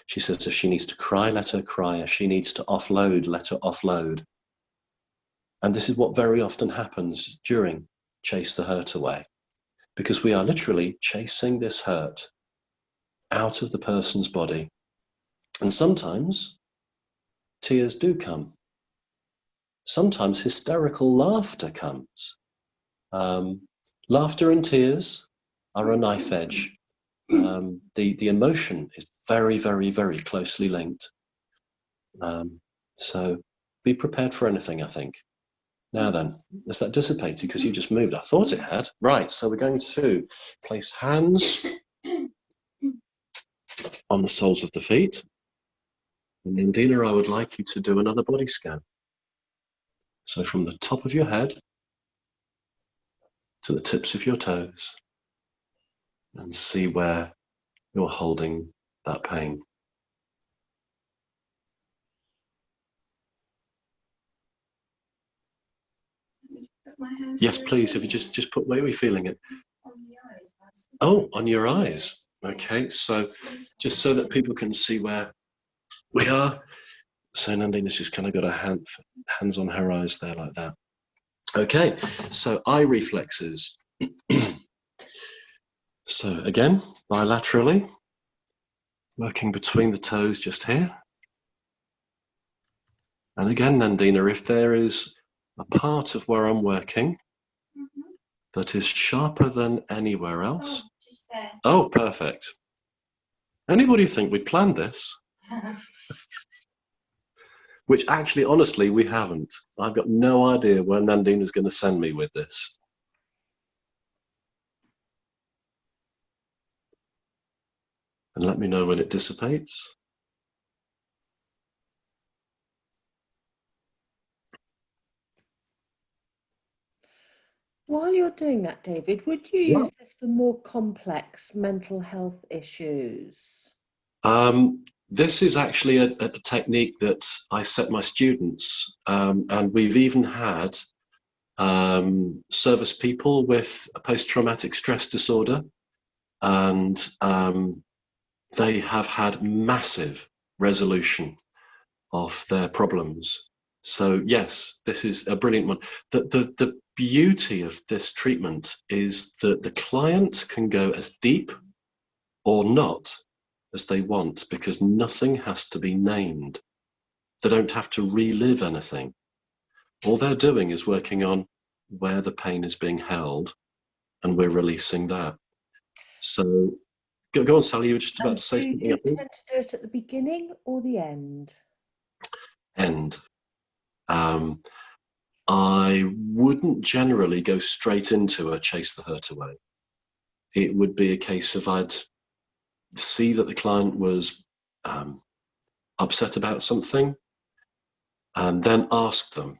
She says, if she needs to cry, let her cry. If she needs to offload, let her offload. And this is what very often happens during Chase the Hurt Away, because we are literally chasing this hurt out of the person's body. And sometimes tears do come. Sometimes hysterical laughter comes. Laughter and tears are a knife edge. The emotion is very, very, very closely linked. So be prepared for anything, I think. Now then, has that dissipated because you just moved? I thought it had. Right, so we're going to place hands on the soles of the feet. And then, Dina, I would like you to do another body scan. So from the top of your head to the tips of your toes, and see where you're holding that pain. Yes, please, if you just put, where are we feeling it? Oh, on your eyes. Okay, so just so that people can see where we are. So Nandina's just kind of got her hands on her eyes there like that. Okay, so eye reflexes. So again, bilaterally, working between the toes just here. And again, Nandina, if there is a part of where I'm working that is sharper than anywhere else. Oh, just there. Oh, perfect. Anybody think we planned this? Which actually, honestly, we haven't. I've got no idea where Nandina's going to send me with this. And let me know when it dissipates. While you're doing that, David, would you use this for more complex mental health issues? This is actually a technique that I set my students, and we've even had service people with a post-traumatic stress disorder, and they have had massive resolution of their problems. So yes, this is a brilliant one. The beauty of this treatment is that the client can go as deep or not as they want, because nothing has to be named. They don't have to relive anything. All they're doing is working on where the pain is being held, and we're releasing that. So go on, Sally, you were just about to say something. Do you tend to do it at the beginning or the end? End. I wouldn't generally go straight into a chase the hurt away. It would be a case of I'd see that the client was upset about something, and then ask them,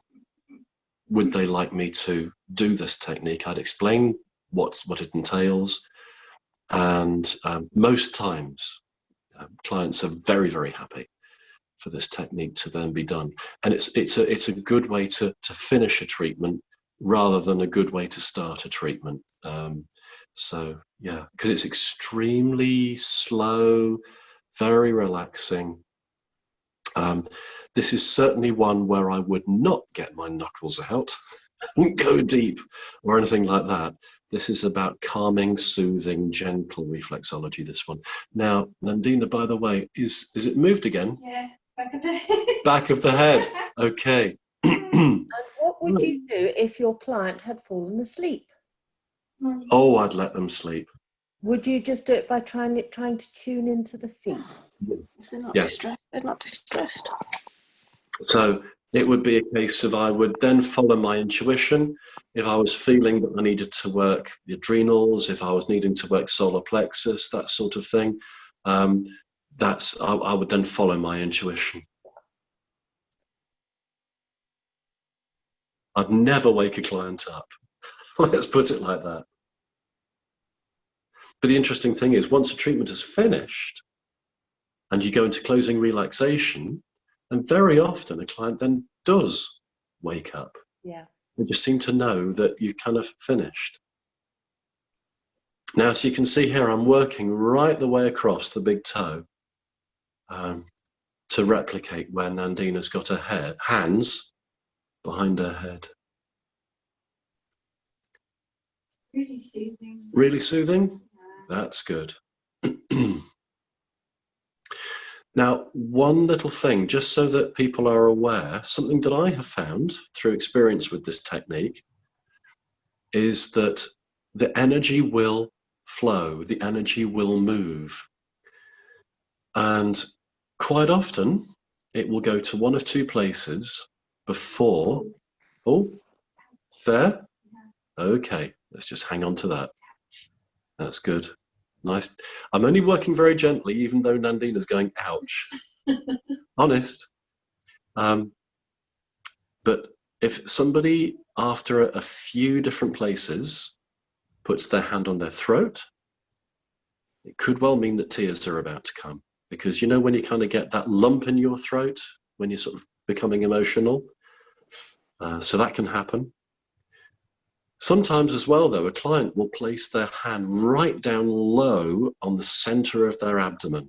would they like me to do this technique? I'd explain what it entails, and most times clients are very, very happy for this technique to then be done. And it's a good way to finish a treatment rather than a good way to start a treatment. So yeah, because it's extremely slow, very relaxing. This is certainly one where I would not get my knuckles out and go deep or anything like that. This is about calming, soothing, gentle reflexology, this one. Now, Nandina, by the way, is it moved again? Yeah, back of the head. Back of the head, okay. And what would you do if your client had fallen asleep? Oh, I'd let them sleep. Would you just do it by trying to tune into the feet? They're not Yes. distressed. They're not distressed. So it would be a case of I would then follow my intuition. If I was feeling that I needed to work the adrenals, if I was needing to work solar plexus, that sort of thing, I would then follow my intuition. I'd never wake a client up. Let's put it like that. But the interesting thing is, once a treatment is finished and you go into closing relaxation, and very often a client then does wake up. Yeah. They just seem to know that you've kind of finished. Now, so you can see here, I'm working right the way across the big toe to replicate where Nandina's got her hands behind her head. Really soothing. Really soothing? Yeah. That's good. Now, one little thing, just so that people are aware, something that I have found through experience with this technique is that the energy will flow, the energy will move. And quite often, it will go to one of two places before, oh, there? Okay, let's just hang on to that. That's good. Nice. I'm only working very gently, even though Nandina's going, ouch. Honest. But if somebody, after a few different places, puts their hand on their throat, it could well mean that tears are about to come. Because you know when you kind of get that lump in your throat, when you're sort of becoming emotional? So that can happen. Sometimes as well, though, a client will place their hand right down low on the center of their abdomen.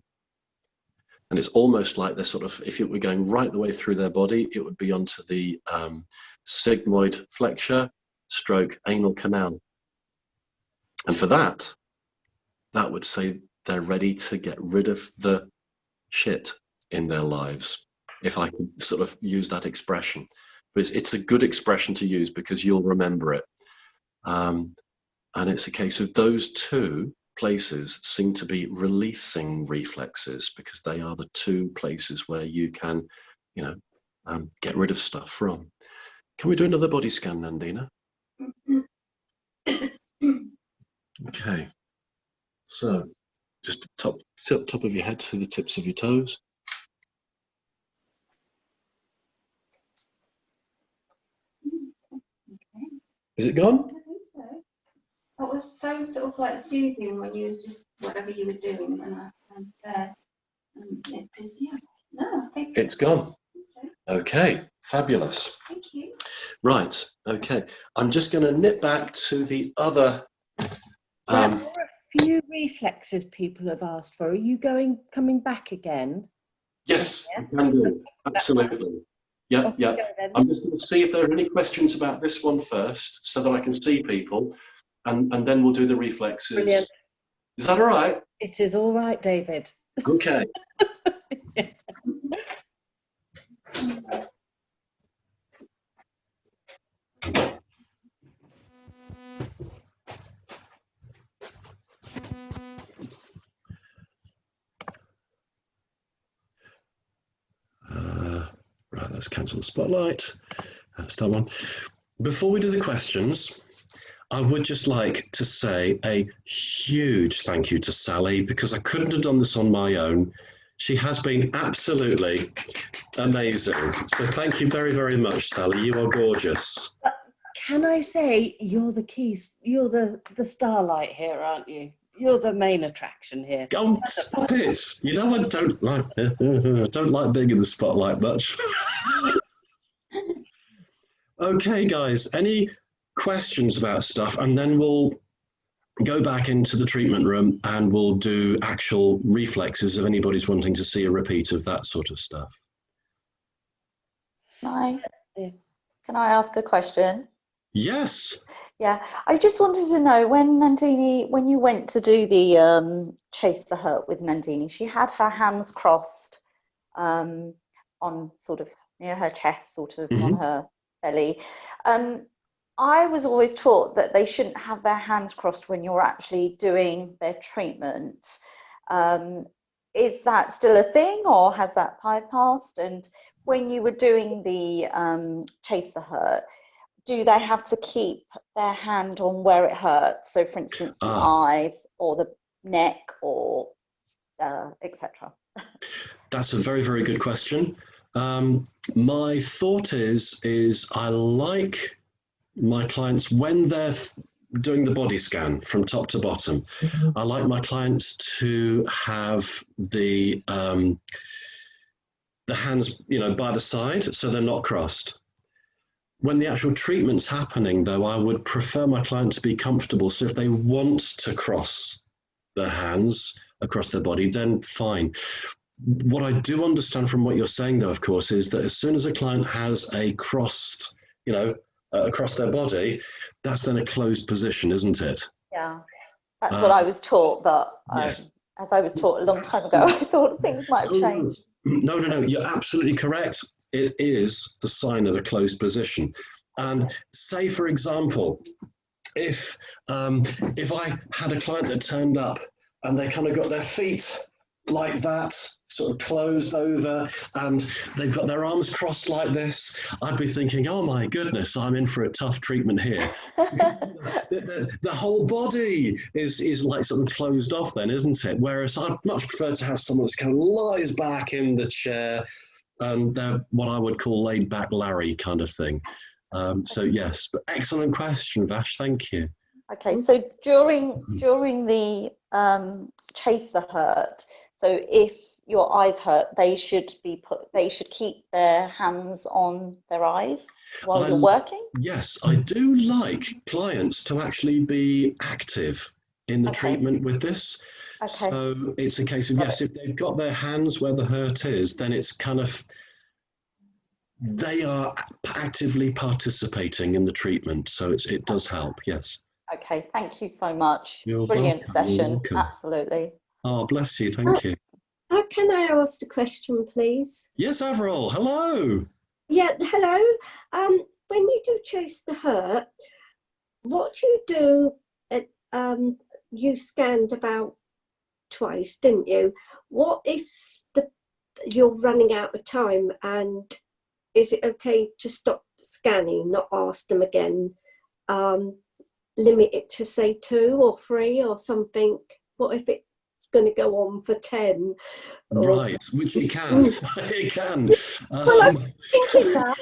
And it's almost like they're sort of, if it were going right the way through their body, it would be onto the sigmoid flexure stroke anal canal. And for that, that would say they're ready to get rid of the shit in their lives, if I could sort of use that expression. But it's a good expression to use because you'll remember it. And it's a case of those two places seem to be releasing reflexes because they are the two places where you can, you know, get rid of stuff from. Can we do another body scan, Nandina? Okay. So just the top of your head to the tips of your toes. Is it gone? I think so. It was so sort of like soothing when you was just whatever you were doing when I was there. It just, yeah. No, I think It's gone. so. Okay, fabulous. Thank you. Right, okay. I'm just going to nip back to the other. There are a few reflexes people have asked for. Are you coming back again? Yes, Yeah. you can do. Absolutely. Yep, yep. I'm just going to see if there are any questions about this one first so that I can see people and then we'll do the reflexes. Brilliant. Is that all right? It is all right, David. Okay. Right, let's cancel the spotlight. Start one. Before we do the questions, I would just like to say a huge thank you to Sally because I couldn't have done this on my own. She has been absolutely amazing. So thank you very, very much, Sally. You are gorgeous. Can I say you're the keys? You're the starlight here, aren't you? You're the main attraction here. Oh, stop it! You know I don't like being in the spotlight much. Okay, guys. Any questions about stuff, and then we'll go back into the treatment room and we'll do actual reflexes if anybody's wanting to see a repeat of that sort of stuff. Can I ask a question? Yes. Yeah, I just wanted to know when you went to do the Chase the Hurt with Nandini, she had her hands crossed on sort of near her chest, sort of on her belly. I was always taught that they shouldn't have their hands crossed when you're actually doing their treatment. Is that still a thing or has that bypassed? And when you were doing the Chase the Hurt, do they have to keep their hand on where it hurts? So for instance, the eyes or the neck or etc. That's a very, very good question. My thought is I like my clients, when they're doing the body scan from top to bottom, I like my clients to have the hands, you know, by the side, so they're not crossed. When the actual treatment's happening, though, I would prefer my client to be comfortable. So if they want to cross their hands across their body, then fine. What I do understand from what you're saying, though, of course, is that as soon as a client has a crossed you know, across their body, that's then a closed position, isn't it? Yeah, that's what I was taught, but yes. as I was taught a long time ago, I thought things might have changed. No, you're absolutely correct. It is the sign of a closed position. And say, for example, if I had a client that turned up and they kind of got their feet like that, sort of closed over, and they've got their arms crossed like this, I'd be thinking, oh my goodness, I'm in for a tough treatment here. the whole body is like sort of closed off then, isn't it? Whereas I'd much prefer to have someone that's kind of lies back in the chair, and they're what I would call laid back Larry kind of thing. So yes, but excellent question, Vash, thank you. Okay, so during the chase the hurt, so if your eyes hurt, they should keep their hands on their eyes while you're working? Yes, I do like clients to actually be active in the treatment with this. Okay. So it's a case of, yes, if they've got their hands where the hurt is, then it's kind of, they are actively participating in the treatment. So it does help, yes. Okay, thank you so much. You're Brilliant welcome. session, absolutely. Oh, bless you, thank you. Can I ask a question, please? Yes, Avril, hello. Yeah, hello. When you do chase the hurt, what do you do at, you scanned about twice, didn't you? What if you're running out of time, and is it okay to stop scanning, not ask them again? Limit it to say 2 or 3 or something. What if it's going to go on for 10? Right, which it can. It can. Well, I'm thinking that.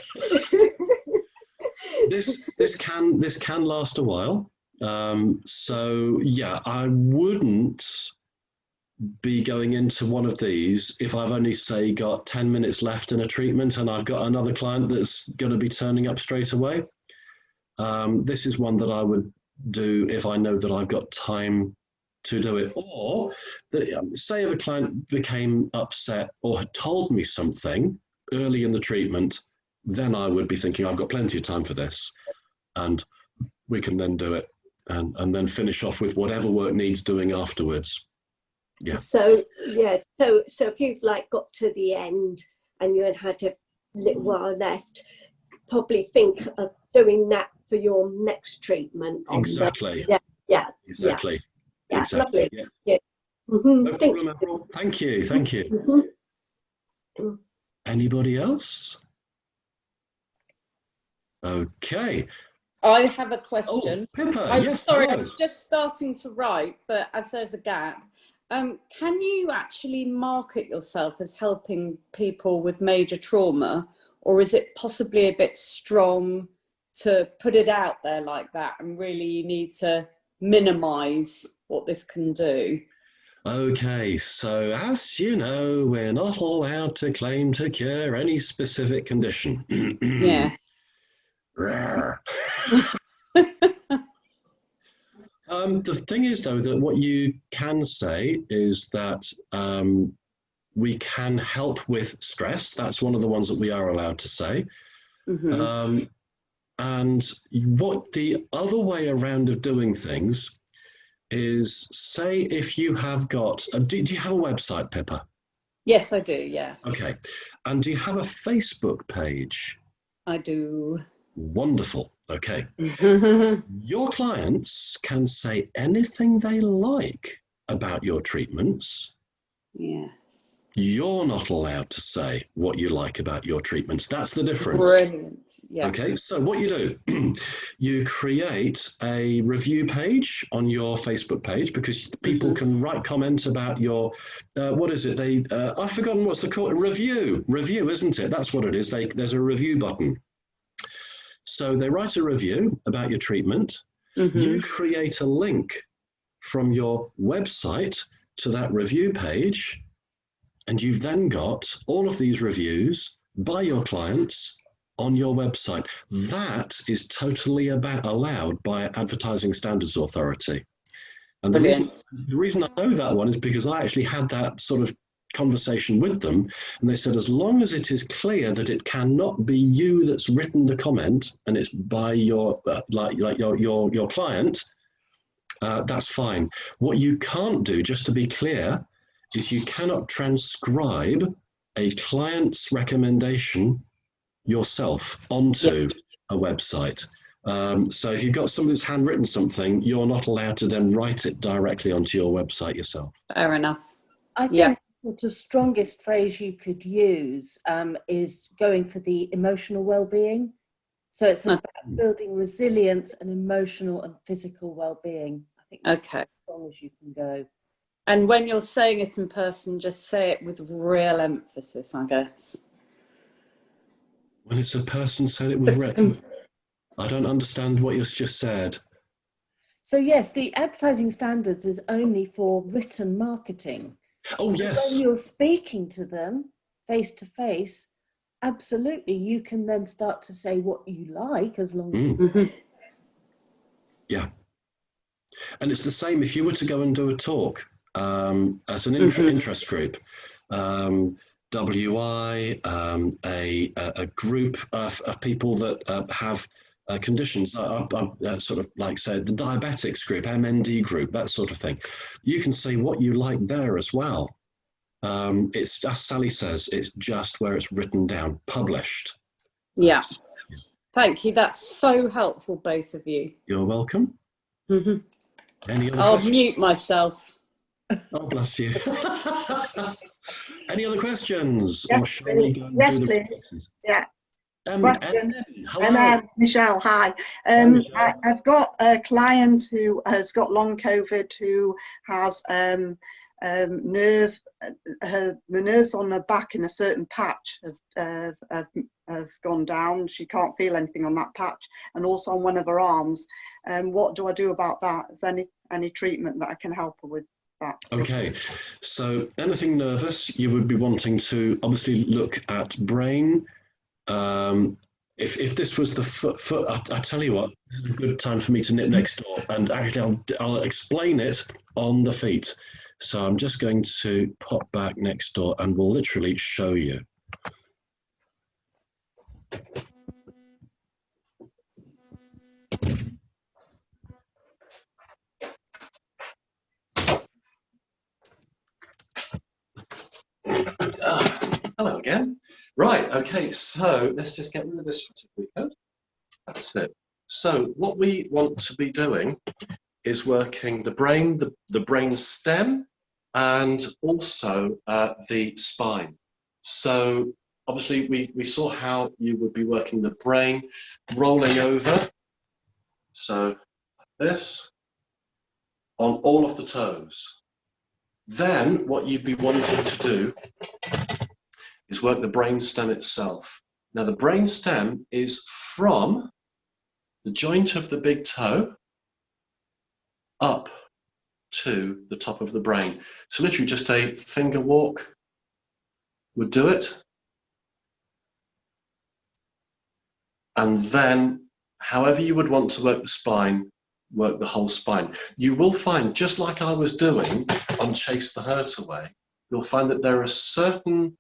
This can last a while. So yeah, I wouldn't be going into one of these if I've only, say, got 10 minutes left in a treatment and I've got another client that's going to be turning up straight away. This is one that I would do if I know that I've got time to do it. Or say if a client became upset or had told me something early in the treatment, then I would be thinking, I've got plenty of time for this, and we can then do it and then finish off with whatever work needs doing afterwards. Yeah. So yeah, so if you've like got to the end and you had a little while left, probably think of doing that for your next treatment. Exactly. Yeah. Exactly. Yeah. Exactly. Lovely. Yeah. Yeah. No problem, Avril. Thank you. Thank you. Mm-hmm. Anybody else? Okay. I have a question. Oh, Pippa, I'm yes, sorry, hello. I was just starting to write, but as there's a gap, can you actually market yourself as helping people with major trauma, or is it possibly a bit strong to put it out there like that, and really you need to minimize what this can do? Okay, so as you know, we're not allowed to claim to cure any specific condition. Yeah. The thing is, though, that what you can say is that we can help with stress. That's one of the ones that we are allowed to say. Mm-hmm. And what the other way around of doing things is, say if you have got, do you have a website, Pippa? Yes, I do, yeah. Okay. And do you have a Facebook page? I do. Wonderful. Okay. Your clients can say anything they like about your treatments. Yes. You're not allowed to say what you like about your treatments. That's the difference. Brilliant. Yeah. Okay, so what you do, you create a review page on your Facebook page, because people can write comments about your, what is it? I've forgotten what's the call. Review, isn't it? That's what it is. There's a review button. So they write a review about your treatment. Mm-hmm. You create a link from your website to that review page, and you've then got all of these reviews by your clients on your website. That is totally allowed by Advertising Standards Authority. And the reason I know that one is because I actually had that sort of conversation with them, and they said as long as it is clear that it cannot be you that's written the comment and it's by your your client, that's fine. What you can't do, just to be clear, is you cannot transcribe a client's recommendation yourself onto a website. So if you've got somebody that's handwritten something, you're not allowed to then write it directly onto your website yourself. Fair enough. I think the sort of strongest phrase you could use is going for the emotional well-being. So it's about building resilience and emotional and physical well-being. I think that's as strong as you can go. And when you're saying it in person, just say it with real emphasis, I guess. When it's a person said it with real, I don't understand what you've just said. So yes, the advertising standards is only for written marketing. Oh yes. When you're speaking to them face to face, absolutely, you can then start to say what you like, as long as yeah. And it's the same if you were to go and do a talk as an interest group, WI, a group of people that have conditions, sort of like, say, the diabetics group, MND group, that sort of thing. You can say what you like there as well. It's, as Sally says, it's just where it's written down, published. Yeah. Thank you. That's so helpful, both of you. You're welcome. Any other I'll questions? mute myself. Oh, bless you. Any other questions? Yes, or shall we go and yes, do the please. questions? Yeah. Question. Michelle, hi. I've got a client who has got long COVID, who has the nerves on her back in a certain patch have gone down. She can't feel anything on that patch, and also on one of her arms. What do I do about that? Is there any treatment that I can help her with that? Okay, so anything nervous, you would be wanting to obviously look at brain. If this was the foot, I tell you what, this is a good time for me to nip next door, and actually I'll explain it on the feet. So I'm just going to pop back next door and we'll literally show you. Hello again. Right, okay, so let's just get rid of this particular code. That's it. So what we want to be doing is working the brain, the brain stem, and also the spine. So obviously we saw how you would be working the brain, rolling over. So like this, on all of the toes. Then what you'd be wanting to do is work the brain stem itself. Now the brain stem is from the joint of the big toe up to the top of the brain. So literally just a finger walk would do it. And then however you would want to work the spine, work the whole spine. You will find, just like I was doing on Chase the Hurt Away, you'll find that there are certain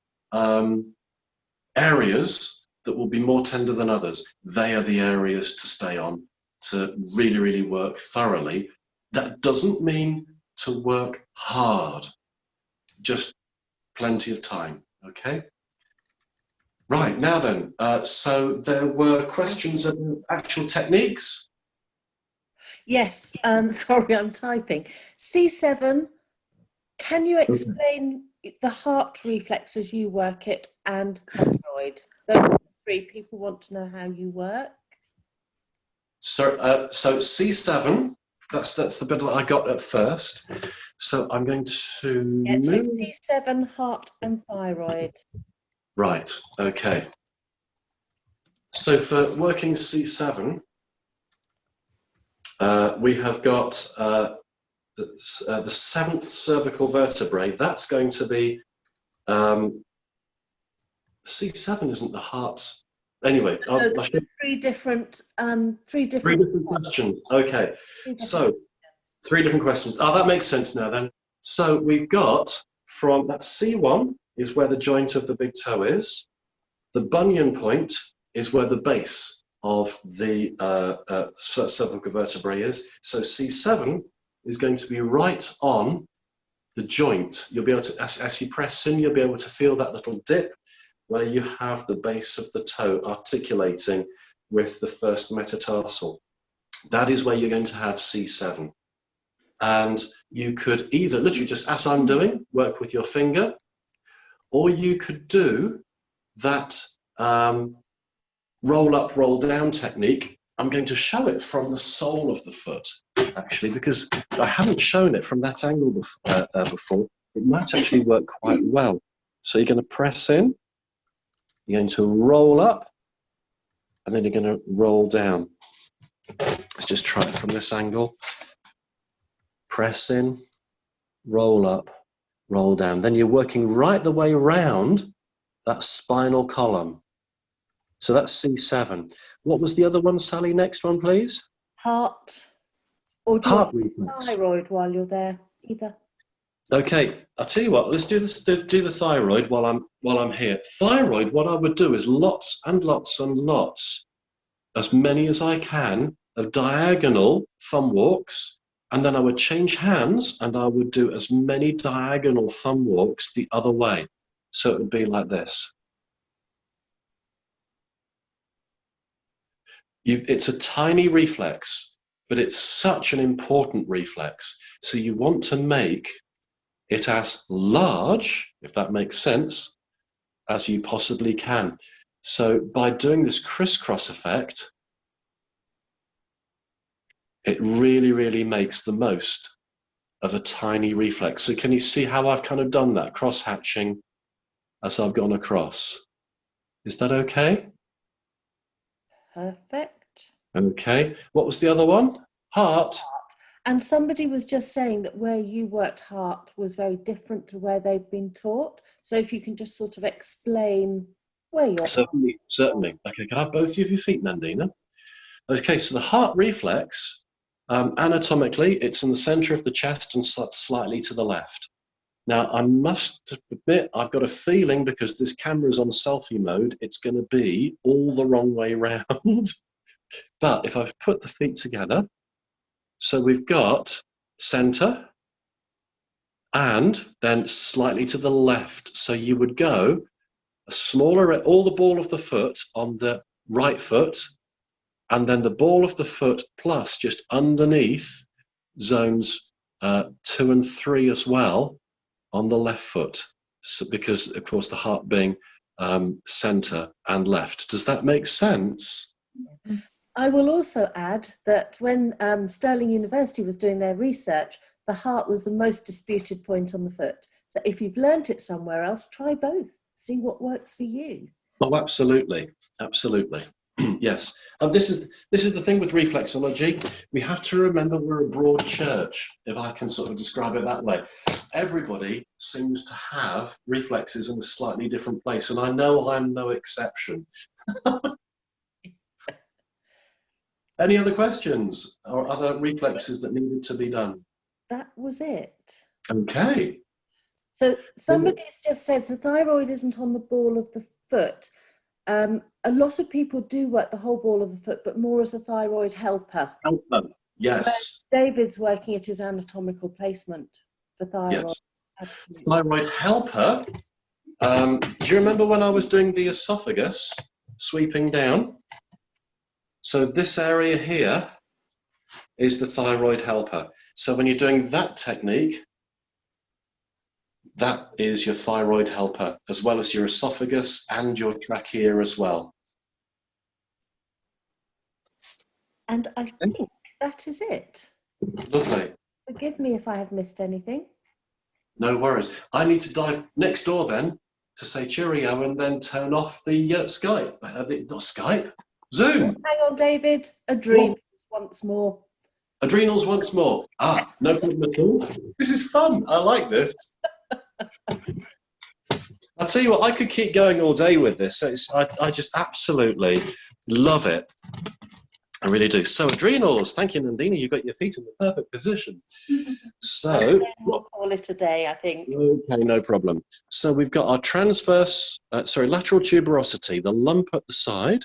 areas that will be more tender than others. They are the areas to stay on, to really, really work thoroughly. That doesn't mean to work hard, just plenty of time, okay? Right, now then, so there were questions of actual techniques. Yes, sorry, I'm typing. C7, can you explain the heart reflex as you work it and thyroid? Those are the three. People want to know how you work. So C7, that's the bit that I got at first. So I'm going to so C7, heart and thyroid. Right, okay. So for working C7, we have got the seventh cervical vertebrae. That's going to be C7 isn't the heart. Anyway, three different questions. Okay, so 3 different questions. Oh, that makes sense now then. So we've got from, that C1 is where the joint of the big toe is. The bunion point is where the base of the cervical vertebrae is. So C7 is going to be right on the joint. You'll be able to, as you press in, you'll be able to feel that little dip where you have the base of the toe articulating with the first metatarsal. That is where you're going to have C7. And you could either, literally just as I'm doing, work with your finger, or you could do that roll up, roll down technique. I'm going to show it from the sole of the foot, actually, because I haven't shown it from that angle before. It might actually work quite well. So you're going to press in, you're going to roll up, and then you're going to roll down. Let's just try it from this angle. Press in, roll up, roll down. Then you're working right the way around that spinal column. So that's C7. What was the other one, Sally? Next one, please. Heart. Or do Heart you want thyroid while you're there? Either. Okay, I'll tell you what. Let's do this. Do the thyroid while I'm here. Thyroid. What I would do is lots and lots and lots, as many as I can, of diagonal thumb walks. And then I would change hands and I would do as many diagonal thumb walks the other way. So it would be like this. It's a tiny reflex, but it's such an important reflex. So you want to make it as large, if that makes sense, as you possibly can. So by doing this crisscross effect, it really, really makes the most of a tiny reflex. So can you see how I've kind of done that cross-hatching as I've gone across? Is that okay? Perfect. Okay. What was the other one? Heart. And somebody was just saying that where you worked heart was very different to where they've been taught. So if you can just sort of explain where you're... Certainly, certainly. Okay, can I have both of your feet, Nandina? Okay, so the heart reflex, anatomically, it's in the center of the chest and slightly to the left. Now, I must admit, I've got a feeling, because this camera's on selfie mode, it's going to be all the wrong way round. But if I put the feet together, so we've got center and then slightly to the left. So you would go a smaller, all the ball of the foot on the right foot, and then the ball of the foot plus just underneath zones 2 and 3 as well on the left foot. So because, of course, the heart being center and left. Does that make sense? I will also add that when Stirling University was doing their research, the heart was the most disputed point on the foot. So if you've learnt it somewhere else, try both. See what works for you. Oh, absolutely, absolutely. Yes, and this is the thing with reflexology. We have to remember we're a broad church, if I can sort of describe it that way. Everybody seems to have reflexes in a slightly different place, and I know I'm no exception. Any other questions or other reflexes that needed to be done? That was it. Okay. So somebody's just said the thyroid isn't on the ball of the foot. A lot of people do work the whole ball of the foot, but more as a thyroid helper. Helper, yes. David's working at his anatomical placement for thyroid. Yes. Absolutely. Thyroid helper. Do you remember when I was doing the esophagus, sweeping down? So this area here is the thyroid helper. So when you're doing that technique, that is your thyroid helper, as well as your esophagus and your trachea as well. And I think that is it. Lovely. Forgive me if I have missed anything. No worries. I need to dive next door then to say cheerio and then turn off the Skype. Not Skype, Zoom. Hang on, David. Adrenals once more. Adrenals once more. Ah, no problem at all. This is fun. I like this. I'll tell you what, I could keep going all day with this. I just absolutely love it. I really do. So adrenals, thank you, Nandini. You got your feet in the perfect position. So And then we'll call it a day, I think. okay, no problem. So we've got our lateral tuberosity, the lump at the side,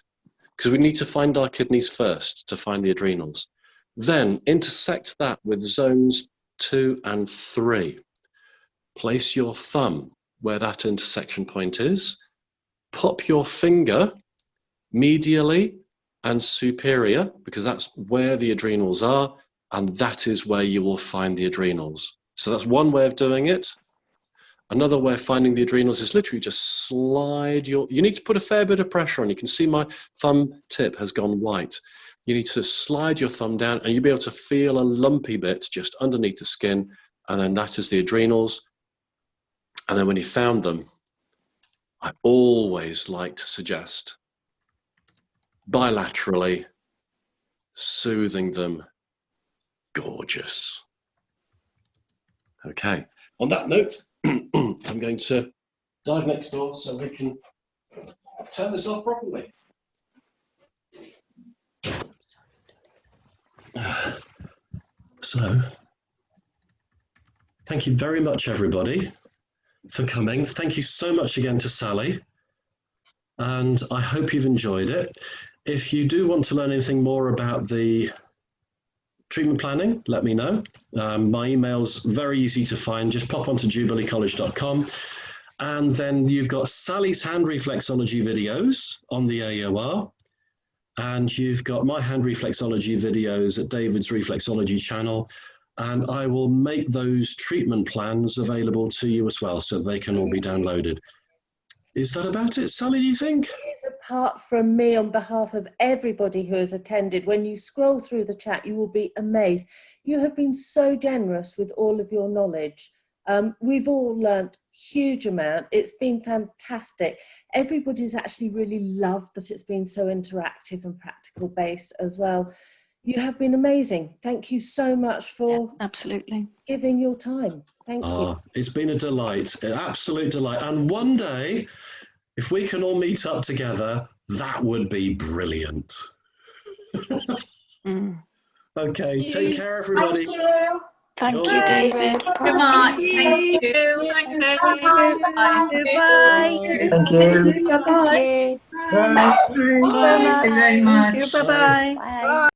because we need to find our kidneys first to find the adrenals. Then intersect that with zones 2 and 3. Place your thumb where that intersection point is. Pop your finger medially and superior, because that's where the adrenals are, and that is where you will find the adrenals. So that's one way of doing it. Another way of finding the adrenals is literally just slide you need to put a fair bit of pressure on. You can see my thumb tip has gone white. You need to slide your thumb down and you'll be able to feel a lumpy bit just underneath the skin, and then that is the adrenals. And then when you found them, I always like to suggest bilaterally soothing them. Gorgeous. Okay, on that note, I'm going to dive next door so we can turn this off properly. So, thank you very much, everybody, for coming. Thank you so much again to Sally, and I hope you've enjoyed it. If you do want to learn anything more about the treatment planning, let me know. My email's very easy to find. Just pop onto jubileecollege.com. And then you've got Sally's hand reflexology videos on the AoR. And you've got my hand reflexology videos at David's Reflexology channel. And I will make those treatment plans available to you as well, so they can all be downloaded. Is that about it, Sally, do you think? It's apart from me, on behalf of everybody who has attended. When you scroll through the chat, you will be amazed. You have been so generous with all of your knowledge. We've all learnt huge amount. It's been fantastic. Everybody's actually really loved that it's been so interactive and practical based as well. You have been amazing. Thank you so much for absolutely giving your time. Thank you. It's been a delight, an absolute delight. And one day, if we can all meet up together, that would be brilliant. Okay, take care, everybody. Thank you. Thank you, David. Very much. Thank you. Thanks, David. Goodbye. Thank you. Bye-bye. Bye. Bye. Thank you very much. Thank you. Bye-bye. Bye.